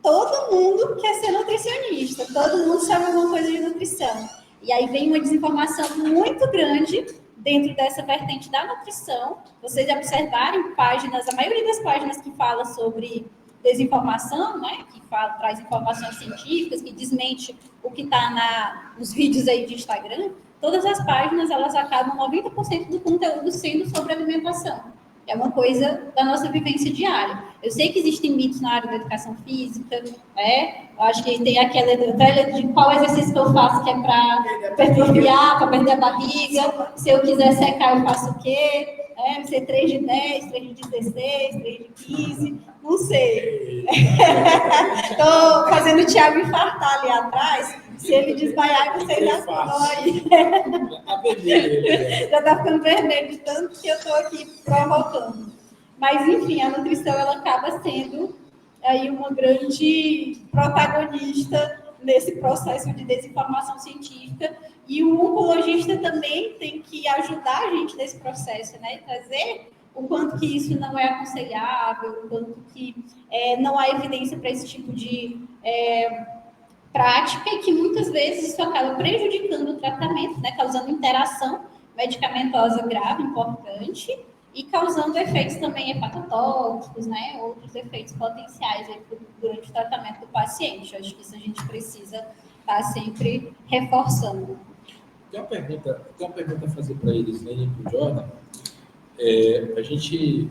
Todo mundo quer ser nutricionista, todo mundo sabe alguma coisa de nutrição. E aí vem uma desinformação muito grande dentro dessa vertente da nutrição. Vocês observarem páginas, a maioria das páginas que fala sobre desinformação, né, que traz informações científicas, que desmente o que está nos vídeos aí de Instagram, todas as páginas, elas acabam 90% do conteúdo sendo sobre alimentação. É uma coisa da nossa vivência diária. Eu sei que existem mitos na área da educação física, né? Eu acho que tem aquela de qual exercício que eu faço que é para hipertrofiar, para perder a barriga. Se eu quiser secar, eu faço o quê? Ser 3 de 10, 3 de 16, 3 de 15, não sei. Estou fazendo o Thiago infartar ali atrás. Se ele desmaiar, você já dói. Já está ficando vermelho de tanto que eu estou aqui provocando. Mas, enfim, a nutrição ela acaba sendo aí uma grande protagonista nesse processo de desinformação científica. E o oncologista também tem que ajudar a gente nesse processo, né? Trazer o quanto que isso não é aconselhável, o quanto que não há evidência para esse tipo de prática, e que muitas vezes isso acaba prejudicando o tratamento, né? Causando interação medicamentosa grave, importante, e causando efeitos também hepatotóxicos, né? Outros efeitos potenciais aí durante o tratamento do paciente. Eu acho que isso a gente precisa estar sempre reforçando. Tem uma pergunta a fazer para eles, né, e para o Jordan. A gente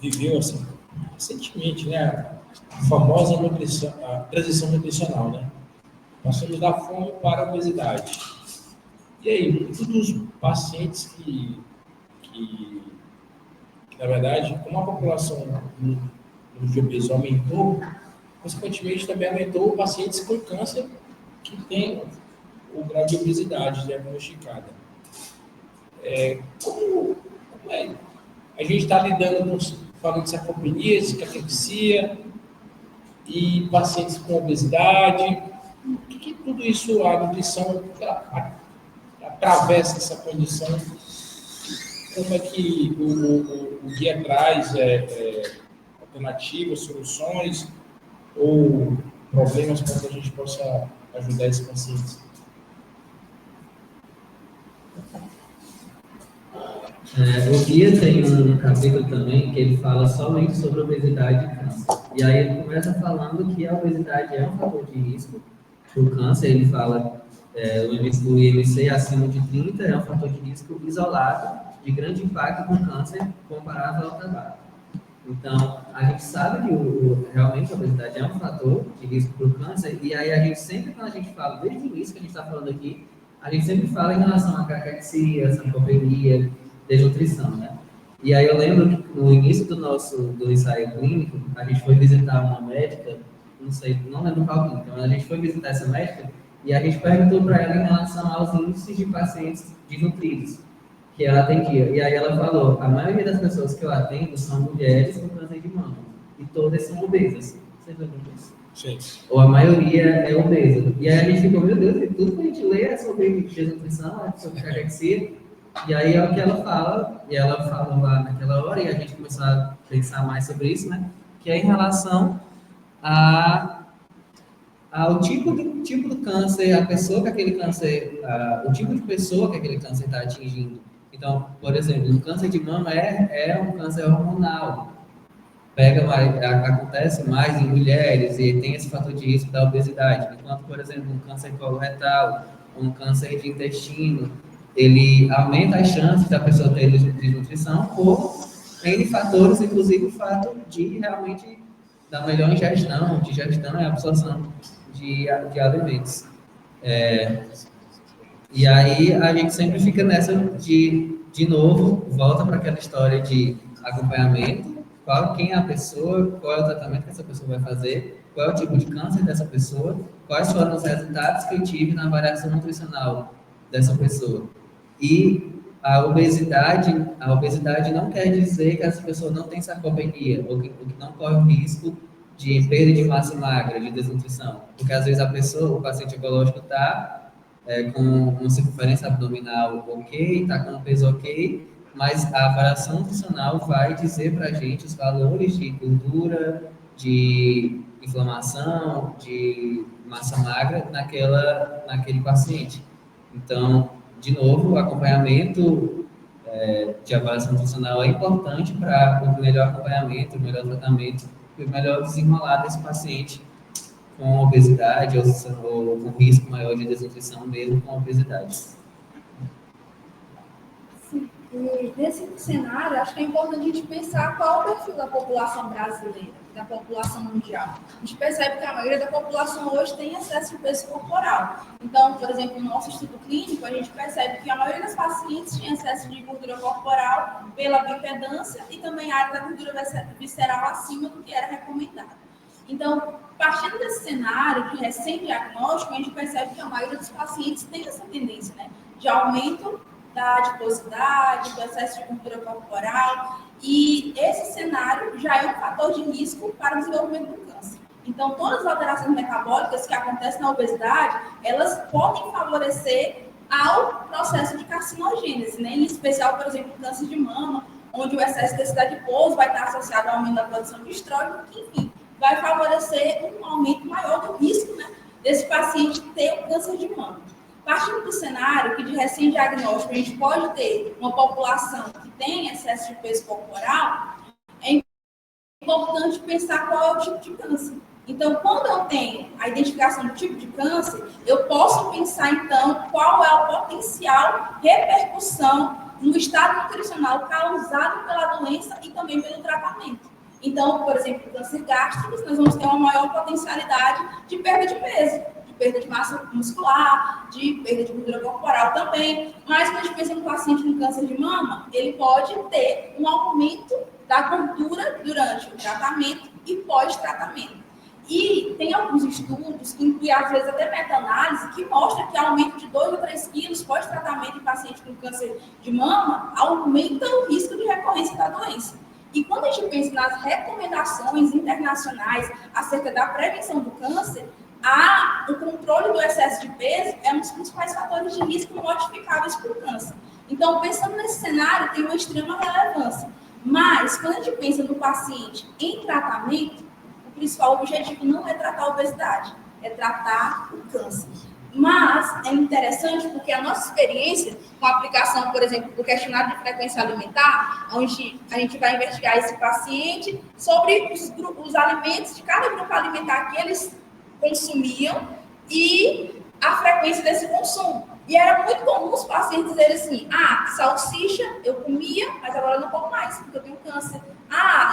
viveu, assim, recentemente, né, a famosa a transição nutricional, né? Passamos da fome para a obesidade. E aí, muitos dos pacientes que na verdade, como a população de obesos aumentou, consequentemente também aumentou pacientes com câncer que têm o grau de obesidade diagnosticada. Como é? A gente está lidando falando de sarcopenia, cachexia e pacientes com obesidade. O que tudo isso, a nutrição atravessa essa condição? Como é que o guia traz alternativas, soluções ou problemas para que a gente possa ajudar esses pacientes? O guia tem um capítulo também que ele fala somente sobre obesidade e câncer. E aí ele começa falando que a obesidade é um fator de risco para o câncer. Ele fala o IMC acima de 30 é um fator de risco isolado de grande impacto com câncer comparável ao tabaco. Então, a gente sabe que realmente a obesidade é um fator de risco para o câncer, e aí a gente sempre, quando a gente fala, desde o início que a gente está falando aqui, a gente sempre fala em relação à cachexia, sarcopenia, desnutrição, né? E aí eu lembro que no início do ensaio clínico, a gente foi visitar uma médica, não lembro qual clínica, mas a gente foi visitar essa médica, E a gente perguntou para ela em relação aos índices de pacientes desnutridos que ela atendia. E aí ela falou, a maioria das pessoas que eu atendo são mulheres com câncer de mama. E todas são obesas. Vocês lembram disso? Sim. Ou a maioria é obesa. E aí a gente ficou, meu Deus, e tudo que a gente lê é sobre desnutrição, é sobre carecia. E aí é o que ela fala, e ela falou lá naquela hora, e a gente começou a pensar mais sobre isso, né? Que é em relação ao tipo do câncer, a pessoa que aquele câncer, o tipo de pessoa que aquele câncer está atingindo. Então, por exemplo, o câncer de mama é um câncer hormonal. Acontece mais em mulheres e tem esse fator de risco da obesidade. Enquanto, por exemplo, um câncer coloretal, um câncer de intestino, ele aumenta as chances da pessoa ter desnutrição por N fatores, inclusive o fato de realmente dar melhor digestão e absorção de alimentos. E aí a gente sempre fica nessa de novo, volta para aquela história de acompanhamento, quem é a pessoa, qual é o tratamento que essa pessoa vai fazer, qual é o tipo de câncer dessa pessoa, quais foram os resultados que eu tive na avaliação nutricional dessa pessoa. E a obesidade não quer dizer que essa pessoa não tem sarcopenia, ou que não corre o risco de perda de massa magra, de desnutrição. Porque às vezes o paciente oncológico está com uma circunferência abdominal ok, está com um peso ok, mas a avaliação nutricional vai dizer para a gente os valores de gordura, de inflamação, de massa magra naquele paciente. Então, de novo, o acompanhamento de avaliação nutricional é importante para o melhor acompanhamento, o melhor tratamento e o melhor desenrolar desse paciente com obesidade ou com risco maior de desnutrição mesmo com obesidade. E nesse cenário, acho que é importante a gente pensar qual é o perfil da população brasileira, da população mundial. A gente percebe que a maioria da população hoje tem excesso de peso corporal. Então, por exemplo, no nosso estudo clínico, a gente percebe que a maioria das pacientes tem excesso de gordura corporal pela bioimpedância e também a área da gordura visceral acima do que era recomendado. Então, partindo desse cenário de recém-diagnóstico, a gente percebe que a maioria dos pacientes tem essa tendência, né, de aumento da adiposidade, do excesso de gordura corporal, e esse cenário já é um fator de risco para o desenvolvimento do câncer. Então, todas as alterações metabólicas que acontecem na obesidade, elas podem favorecer ao processo de carcinogênese, né? Em especial, por exemplo, o câncer de mama, onde o excesso de tecido adiposo vai estar associado ao aumento da produção de estrógeno, que, enfim, vai favorecer um aumento maior do risco, né, desse paciente ter o câncer de mama. Partindo do cenário que de recém-diagnóstico a gente pode ter uma população que tem excesso de peso corporal, é importante pensar qual é o tipo de câncer. Então, quando eu tenho a identificação do tipo de câncer, eu posso pensar, então, qual é a potencial repercussão no estado nutricional causado pela doença e também pelo tratamento. Então, por exemplo, câncer gástrico, nós vamos ter uma maior potencialidade de perda de peso, perda de massa muscular, de perda de gordura corporal também. Mas quando a gente pensa no paciente com câncer de mama, ele pode ter um aumento da gordura durante o tratamento e pós-tratamento. E tem alguns estudos, que às vezes até meta-análise, que mostra que aumento de 2 ou 3 quilos pós-tratamento em paciente com câncer de mama aumenta o risco de recorrência da doença. E quando a gente pensa nas recomendações internacionais acerca da prevenção do câncer, o controle do excesso de peso é um dos principais fatores de risco modificáveis para o câncer. Então, pensando nesse cenário, tem uma extrema relevância. Mas, quando a gente pensa no paciente em tratamento, o principal objetivo não é tratar a obesidade, é tratar o câncer. Mas é interessante porque a nossa experiência com a aplicação, por exemplo, do questionário de frequência alimentar, onde a gente vai investigar esse paciente sobre os alimentos de cada grupo alimentar que eles consumiam e a frequência desse consumo. E era muito comum os pacientes dizerem assim, salsicha eu comia, mas agora eu não como mais, porque eu tenho câncer.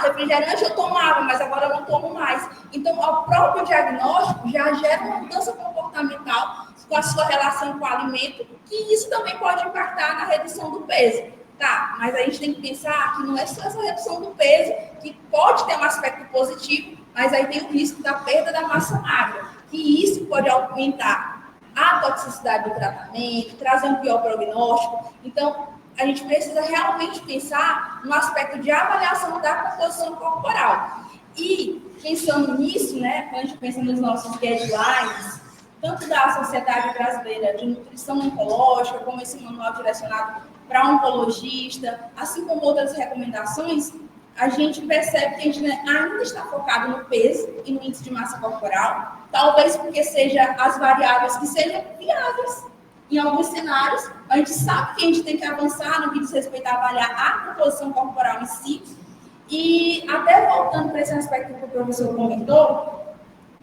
Refrigerante eu tomava, mas agora eu não tomo mais. Então, o próprio diagnóstico já gera uma mudança comportamental com a sua relação com o alimento, que isso também pode impactar na redução do peso. Tá, mas a gente tem que pensar que não é só essa redução do peso, que pode ter um aspecto positivo, mas aí tem o risco da perda da massa magra, que isso pode aumentar a toxicidade do tratamento, trazer um pior prognóstico. Então, a gente precisa realmente pensar no aspecto de avaliação da composição corporal. E, pensando nisso, né, quando a gente pensa nos nossos guidelines, tanto da Sociedade Brasileira de Nutrição Oncológica, como esse manual direcionado para oncologista, assim como outras recomendações, a gente percebe que a gente ainda está focado no peso e no índice de massa corporal, talvez porque sejam as variáveis que sejam viáveis. Em alguns cenários, a gente sabe que a gente tem que avançar no que diz respeito a avaliar a composição corporal em si. E até voltando para esse aspecto que o professor comentou,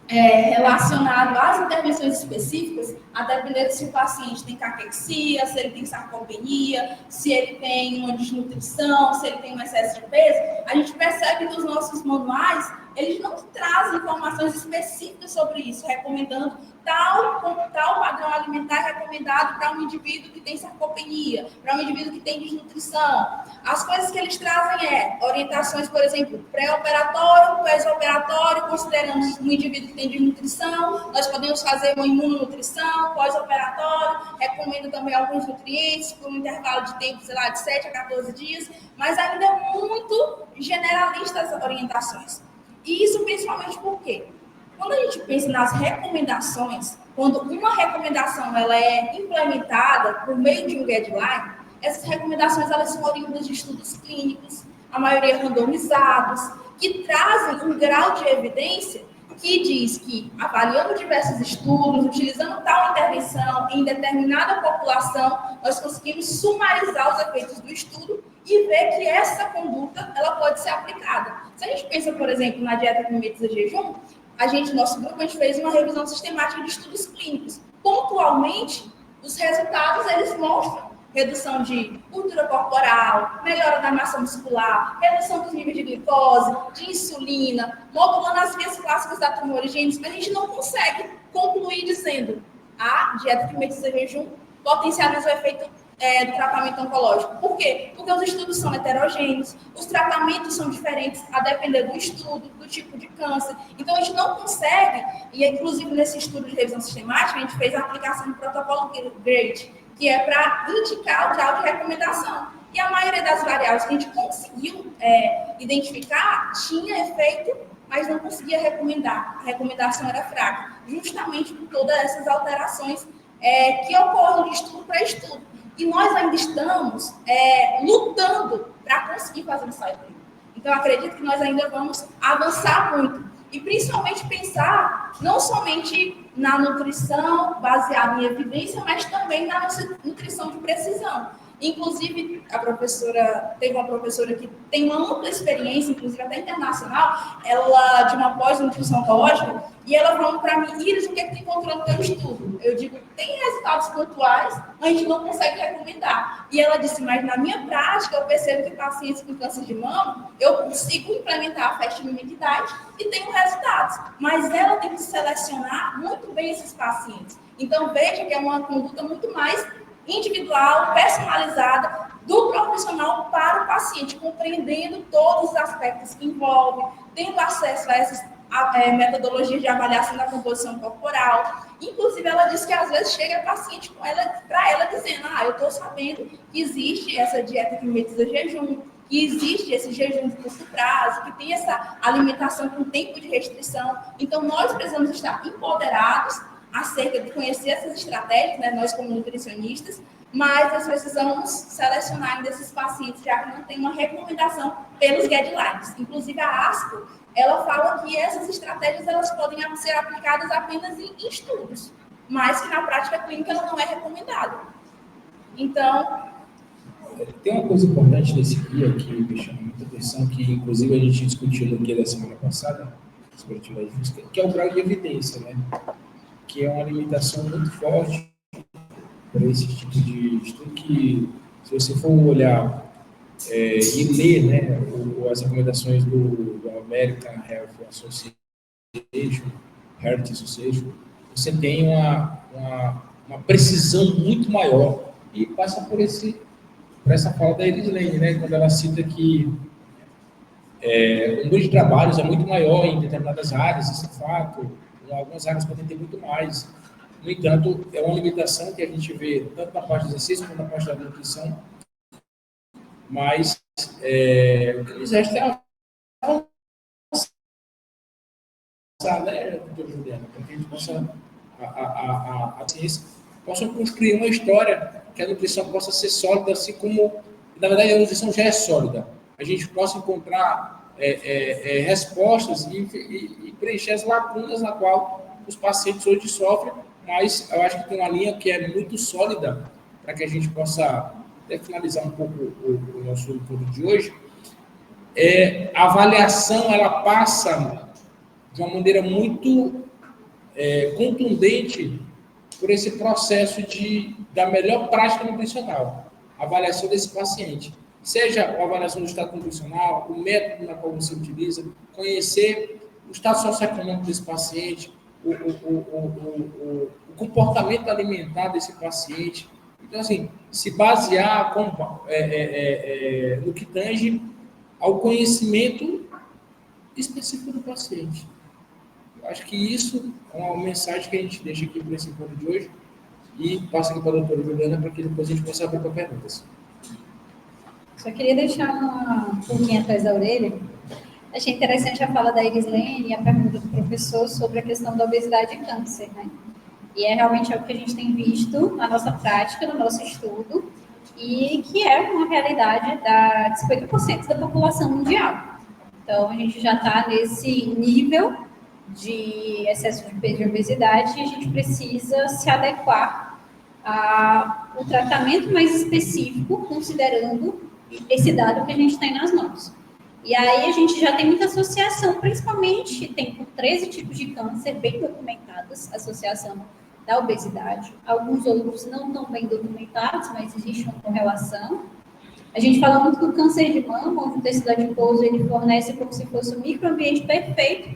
relacionado às intervenções específicas, a depender se o paciente tem caquexia, se ele tem sarcopenia, se ele tem uma desnutrição, se ele tem um excesso de peso, a gente percebe que os nossos manuais, eles não trazem informações específicas sobre isso, recomendando tal padrão alimentar recomendado para um indivíduo que tem sarcopenia, para um indivíduo que tem desnutrição. As coisas que eles trazem orientações, por exemplo, pré-operatório, pós-operatório, considerando um indivíduo que tem desnutrição, nós podemos fazer uma imunonutrição, pós-operatório, recomendo também alguns nutrientes por um intervalo de tempo, sei lá, de 7 a 14 dias, mas ainda é muito generalista as orientações. E isso principalmente por quê? Quando a gente pensa nas recomendações, quando uma recomendação ela é implementada por meio de um guideline, essas recomendações elas são oriundas de estudos clínicos, a maioria randomizados, que trazem um grau de evidência que diz que, avaliando diversos estudos, utilizando tal intervenção em determinada população, nós conseguimos sumarizar os efeitos do estudo e ver que essa conduta ela pode ser aplicada. Se a gente pensa, por exemplo, na dieta com limites a jejum, nosso grupo, a gente fez uma revisão sistemática de estudos clínicos. Pontualmente, os resultados, eles mostram redução de gordura corporal, melhora da massa muscular, redução dos níveis de glicose, de insulina, modulando as vias clássicas da tumorigênese, mas a gente não consegue concluir dizendo a dieta que mediça jejum potencializa o efeito do tratamento oncológico. Por quê? Porque os estudos são heterogêneos, os tratamentos são diferentes a depender do estudo, do tipo de câncer. Então, a gente não consegue, e inclusive nesse estudo de revisão sistemática, a gente fez a aplicação do protocolo GRADE, que é para indicar o grau de recomendação. E a maioria das variáveis que a gente conseguiu identificar tinha efeito, mas não conseguia recomendar. A recomendação era fraca, justamente por todas essas alterações que ocorrem de estudo para estudo. E nós ainda estamos lutando para conseguir fazer um ensaio clínico. Então, acredito que nós ainda vamos avançar muito. E, principalmente, pensar não somente na nutrição baseada em evidência, mas também na nutrição de precisão. Inclusive, teve uma professora que tem uma ampla experiência, inclusive até internacional, ela de uma pós-nutrição oncológica, e ela falou para mim, Iris, o que é que tu encontrou no teu estudo? Eu digo, tem resultados pontuais, a gente não consegue recomendar. E ela disse, mas na minha prática, eu percebo que pacientes com câncer de mama, eu consigo implementar a festa de imunidade e tenho resultados. Mas ela tem que selecionar muito bem esses pacientes. Então, veja que é uma conduta muito mais individual, personalizada, do profissional para o paciente, compreendendo todos os aspectos que envolve, tendo acesso a essas metodologias de avaliação da composição corporal. Inclusive, ela disse que às vezes chega paciente para ela dizendo, eu estou sabendo que existe essa dieta que mimetiza jejum, que existe esse jejum de curto prazo, que tem essa alimentação com tempo de restrição. Então, nós precisamos estar empoderados acerca de conhecer essas estratégias, né, nós como nutricionistas, mas nós precisamos selecionar ainda esses pacientes, já que não tem uma recomendação pelos guidelines. Inclusive, a ASCO, ela fala que essas estratégias elas podem ser aplicadas apenas em estudos, mas que na prática clínica ela não é recomendada. Então... Tem uma coisa importante desse guia que me chama muita atenção, que inclusive a gente discutiu no guia da semana passada, que é o grau de evidência, né? Que é uma limitação muito forte para esse tipo de estudo, que se você for olhar e ler, né, as recomendações do American Heart Association, você tem uma precisão muito maior e passa por essa fala da Erislene, né, quando ela cita que o número de trabalhos é muito maior em determinadas áreas, isso é fato. Algumas áreas podem ter muito mais, No entanto, é uma limitação que a gente vê tanto na parte do exercício quanto na parte da nutrição, mas o que nos resta é avançar, né, doutora Juliana, para que a gente possa, a ciência, possa construir uma história que a nutrição possa ser sólida, assim como, na verdade, a nutrição já é sólida. A gente possa encontrar respostas e preencher as lacunas na qual os pacientes hoje sofrem, mas eu acho que tem uma linha que é muito sólida para que a gente possa até finalizar um pouco o nosso encontro de hoje. A avaliação, ela passa de uma maneira muito contundente por esse processo da melhor prática nutricional, a avaliação desse paciente. Seja a avaliação do estado nutricional, o método na qual você utiliza, conhecer o estado socioeconômico desse paciente, o comportamento alimentar desse paciente. Então, assim, se basear no que tange ao conhecimento específico do paciente. Eu acho que isso é uma mensagem que a gente deixa aqui para esse encontro de hoje e passa aqui para a doutora Juliana para que depois a gente possa abrir para perguntas. Só queria deixar uma pulguinha atrás da orelha. Achei interessante a fala da Irislene e a pergunta do professor sobre a questão da obesidade e câncer, né? E é realmente algo que a gente tem visto na nossa prática, no nosso estudo, e que é uma realidade de 50% da população mundial. Então, a gente já está nesse nível de excesso de peso e obesidade e a gente precisa se adequar ao tratamento mais específico, considerando esse dado que a gente tem nas mãos. E aí a gente já tem muita associação, principalmente tem 13 tipos de câncer bem documentados, associação da obesidade. Alguns outros não tão bem documentados, mas existe uma correlação. A gente fala muito do câncer de mama, onde o tecido adiposo ele fornece como se fosse um microambiente perfeito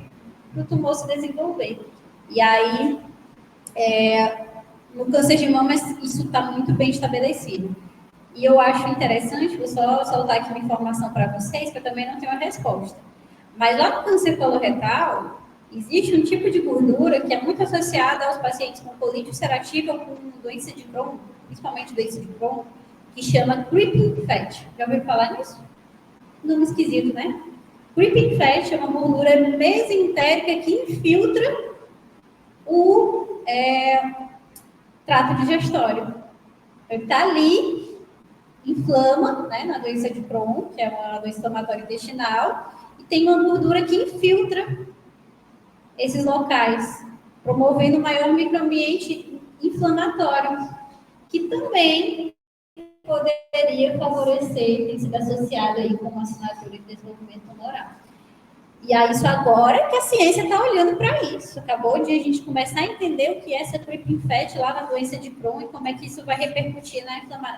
para o tumor se desenvolver. E aí, no câncer de mama, isso está muito bem estabelecido. E eu acho interessante, vou só soltar aqui uma informação para vocês, que eu também não tenho a resposta. Mas lá no câncer coloretal, existe um tipo de gordura que é muito associada aos pacientes com colite ulcerativa ou com doença de Crohn, principalmente doença de Crohn, que chama creeping fat. Já ouviu falar nisso? Nome esquisito, né? Creeping fat é uma gordura mesentérica que infiltra o trato digestório. Ele está ali, inflama, né, na doença de Crohn, que é uma doença inflamatória intestinal, e tem uma gordura que infiltra esses locais, promovendo um maior microambiente inflamatório, que também poderia favorecer, tem sido associado aí com uma assinatura de desenvolvimento tumoral. E aí, isso agora que a ciência está olhando para isso. Acabou de a gente começar a entender o que é essa creeping fat lá na doença de Crohn e como é que isso vai repercutir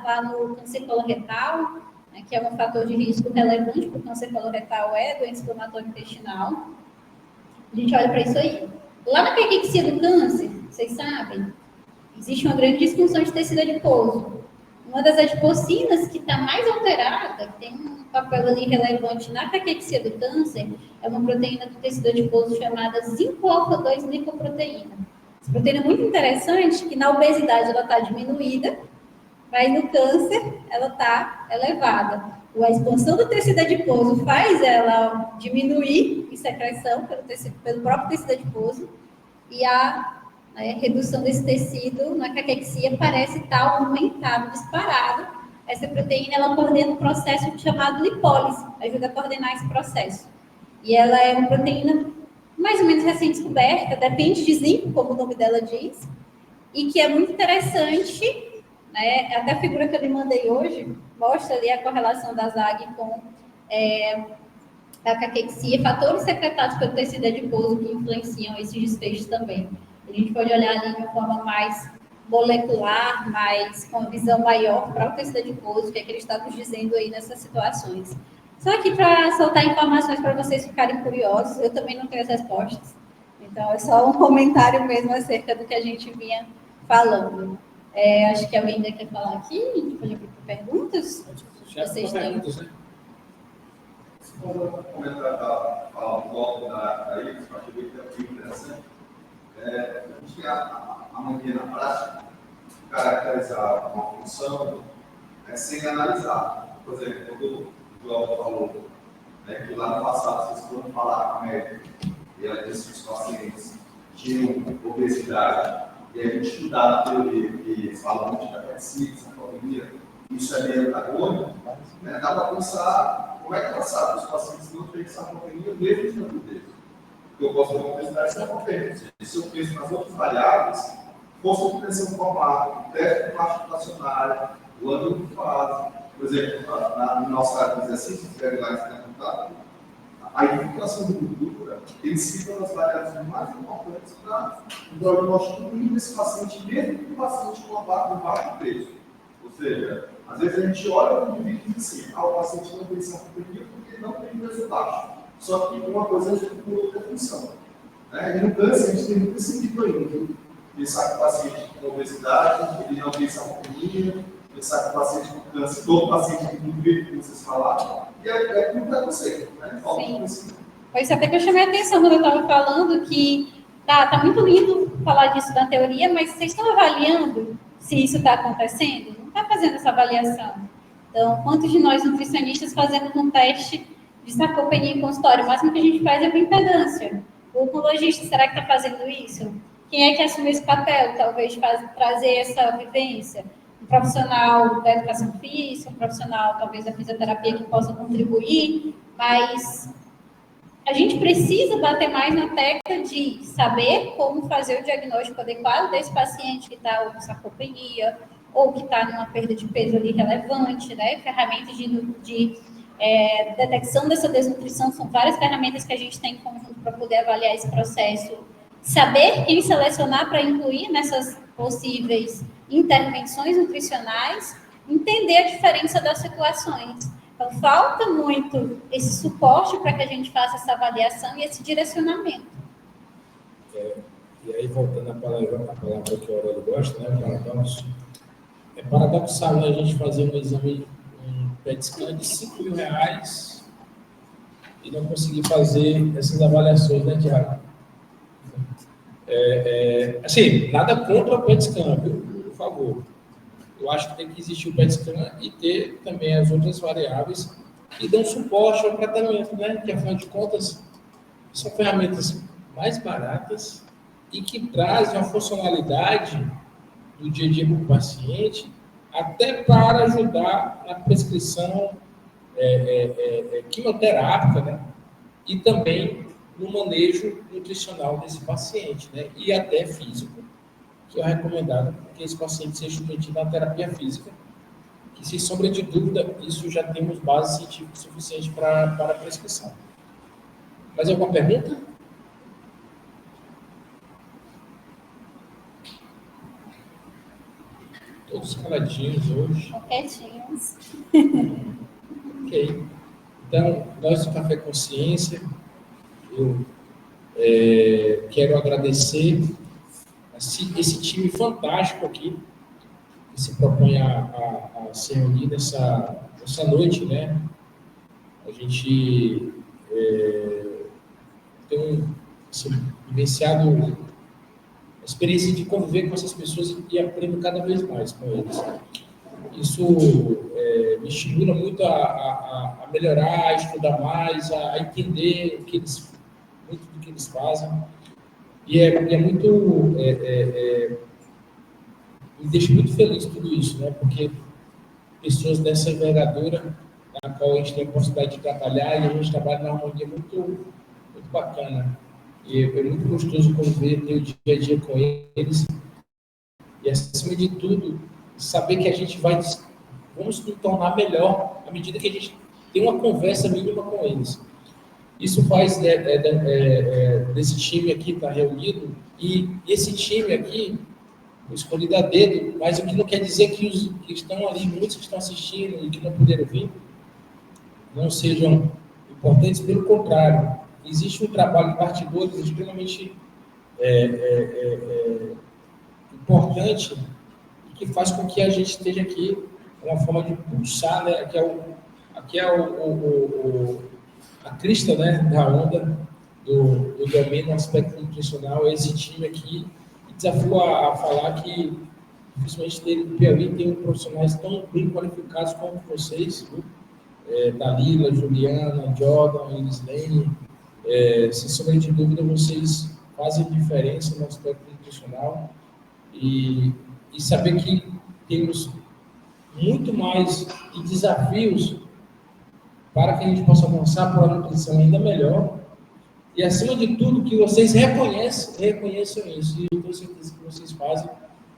lá no câncer coloretal, né, que é um fator de risco relevante para o câncer coloretal, doença inflamatória intestinal. A gente olha para isso aí. Lá na caquexia do câncer, vocês sabem, existe uma grande disfunção de tecido adiposo. Uma das adipocinas que está mais alterada, que tem um papel ali relevante na caquexia do câncer, é uma proteína do tecido adiposo chamada 5-alfa-2 lipoproteína. Essa proteína é muito interessante, que na obesidade ela está diminuída, mas no câncer ela está elevada. A expansão do tecido adiposo faz ela diminuir em secreção pelo próprio tecido adiposo, e a redução desse tecido na caquexia parece estar aumentado, disparado. Essa proteína, ela coordena um processo chamado lipólise, ajuda a coordenar esse processo. E ela é uma proteína mais ou menos recém-descoberta, depende de zinco, como o nome dela diz, e que é muito interessante, né? Até a figura que eu lhe mandei hoje mostra ali a correlação da ZAG com a caquexia, fatores secretados pelo tecido adiposo que influenciam esses desfechos também. A gente pode olhar ali de uma forma mais molecular, mais com uma visão maior para o tecido adiposo, que é que ele está nos dizendo aí nessas situações. Só aqui para soltar informações para vocês ficarem curiosos, eu também não tenho as respostas, então é só um comentário mesmo acerca do que a gente vinha falando. Acho que alguém ainda quer falar aqui, a gente pode abrir para perguntas? Vocês têm? Se for comentar a fala do bloco da Iris, eu achei muito interessante. a gente tem a mania na prática de caracterizar uma função sem analisar. Por exemplo, quando o João falou, né, que lá no passado vocês foram falar com a médica e ela disse que os pacientes tinham obesidade, e a gente estudar a teoria que fala muito de diabetes, alcoolemia, isso é meio antagônico, né? Dá para pensar como é que ela sabe que os pacientes não têm sarcopenia mesmo estando deles. Porque eu posso ter uma obesidade sarcopenia. Se eu penso nas outras variáveis, força de pressão corporal, teste plastificacionário, o ângulo de fase, por exemplo, na nossa área de exercícios regulares que é a infiltração de gordura, eles citam as variáveis mais importantes para o diagnóstico desse paciente, mesmo que o paciente com baixo peso. Ou seja, às vezes a gente olha para o indivíduo e diz assim, o paciente não tem sarcopenia porque ele não tem peso baixo. Só que uma coisa é com outra função. Né? E no câncer, a gente tem muito esse tipo aí. Pensar que o paciente com obesidade, ele não tem sarcopenia, pensar que o paciente com câncer, todo paciente tem um vídeo que vocês falaram, e é muito preconceito, né? Sim. Pois até que eu chamei a atenção quando eu estava falando que tá muito lindo falar disso da teoria, mas vocês estão avaliando se isso está acontecendo? Não está fazendo essa avaliação. Então, quantos de nós nutricionistas fazemos um teste de sarcopenia em consultório? O máximo que a gente faz é bioimpedância. O oncologista, será que está fazendo isso? Quem é que assume esse papel? Talvez trazer essa vivência. Um profissional da educação física, um profissional talvez da fisioterapia que possa contribuir, mas a gente precisa bater mais na tecla de saber como fazer o diagnóstico adequado desse paciente que está com sarcopenia ou que está numa perda de peso ali relevante, né? Ferramentas de detecção dessa desnutrição são várias ferramentas que a gente tem em conjunto para poder avaliar esse processo. Saber quem selecionar para incluir nessas possíveis intervenções nutricionais, entender a diferença das situações. Então, falta muito esse suporte para que a gente faça essa avaliação e esse direcionamento. E aí, voltando à palavra que o Aurélio gosta, né, paradoxo, é paradoxal, né, a gente fazer um exame, um PET scan de R$5.000 e não conseguir fazer essas avaliações, né, Tiago? Assim, nada contra o PET scan, viu? Por favor. Eu acho que tem que existir o PET scan e ter também as outras variáveis que dão suporte ao tratamento, né? Que, afinal de contas, são ferramentas mais baratas e que trazem a funcionalidade do dia a dia do paciente, até para ajudar na prescrição quimioterápica, né? E também no manejo nutricional desse paciente, né? E até físico, que é recomendado que esse paciente seja submetido à terapia física, que, sem sombra de dúvida, isso já temos base científica suficiente para a prescrição. Mais alguma pergunta? Todos caladinhos hoje. Quietinhos. Ok. Então, nós do Café Consciência, eu quero agradecer esse time fantástico aqui, que se propõe a se reunir nessa noite, né? A gente tem vivenciado a experiência de conviver com essas pessoas e aprendo cada vez mais com eles. Isso me estimula muito a melhorar, a estudar mais, a entender muito do que eles fazem. E muito... me deixa muito feliz tudo isso, né? Porque pessoas dessa envergadura, na qual a gente tem a possibilidade de trabalhar, e a gente trabalha numa harmonia muito, muito bacana. E é muito gostoso conviver, ter o dia a dia com eles. E, acima de tudo, saber que a gente vamos nos tornar melhor à medida que a gente tem uma conversa mínima com eles. Isso faz desse time aqui estar reunido, e esse time aqui, escolhido a dedo, mas o que não quer dizer que os que estão ali, muitos que estão assistindo e que não puderam vir, não sejam importantes, pelo contrário. Existe um trabalho de bastidores extremamente importante e que faz com que a gente esteja aqui uma forma de pulsar, né? Aqui é a crista, né, da onda do domínio, no aspecto nutricional, esse time aqui, e desafio a falar que, principalmente dele do Piauí, tem profissionais tão bem qualificados como vocês, viu? Dalila, Juliana, Jordan, Irislene, sem sombra de dúvida, vocês fazem diferença no aspecto nutricional e saber que temos muito mais de desafios para que a gente possa avançar por uma nutrição ainda melhor e, acima de tudo, que vocês reconheçam isso. E eu tenho certeza que vocês fazem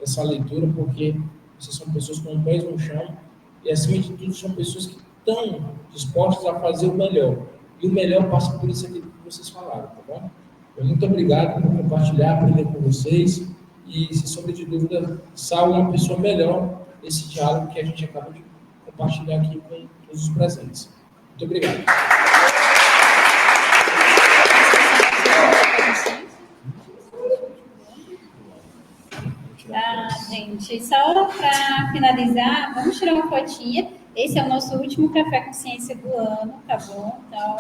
essa leitura porque vocês são pessoas com pés no chão e, acima de tudo, são pessoas que estão dispostas a fazer o melhor. E o melhor passa por isso aqui que vocês falaram, tá bom? Então, muito obrigado por compartilhar, aprender com vocês e, sem sombra de dúvida, salve uma pessoa melhor esse diálogo que a gente acaba de compartilhar aqui com todos os presentes. Muito obrigado. Gente, só para finalizar, vamos tirar uma fotinha. Esse é o nosso último Café com Ciência do ano, tá bom? Então,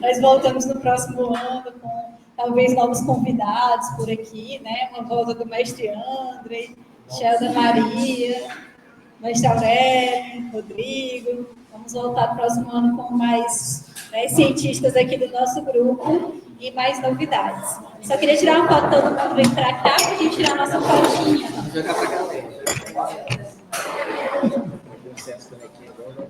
nós voltamos no próximo ano com talvez novos convidados por aqui, né? Uma volta do mestre André, Sheldon Maria, mestre Aurélio, Rodrigo. Vamos voltar no próximo ano com mais cientistas aqui do nosso grupo e mais novidades. Só queria tirar uma foto, todo mundo vem para cá para a gente tirar a nossa fotinha. Vou jogar para galera. Licença, aqui agora,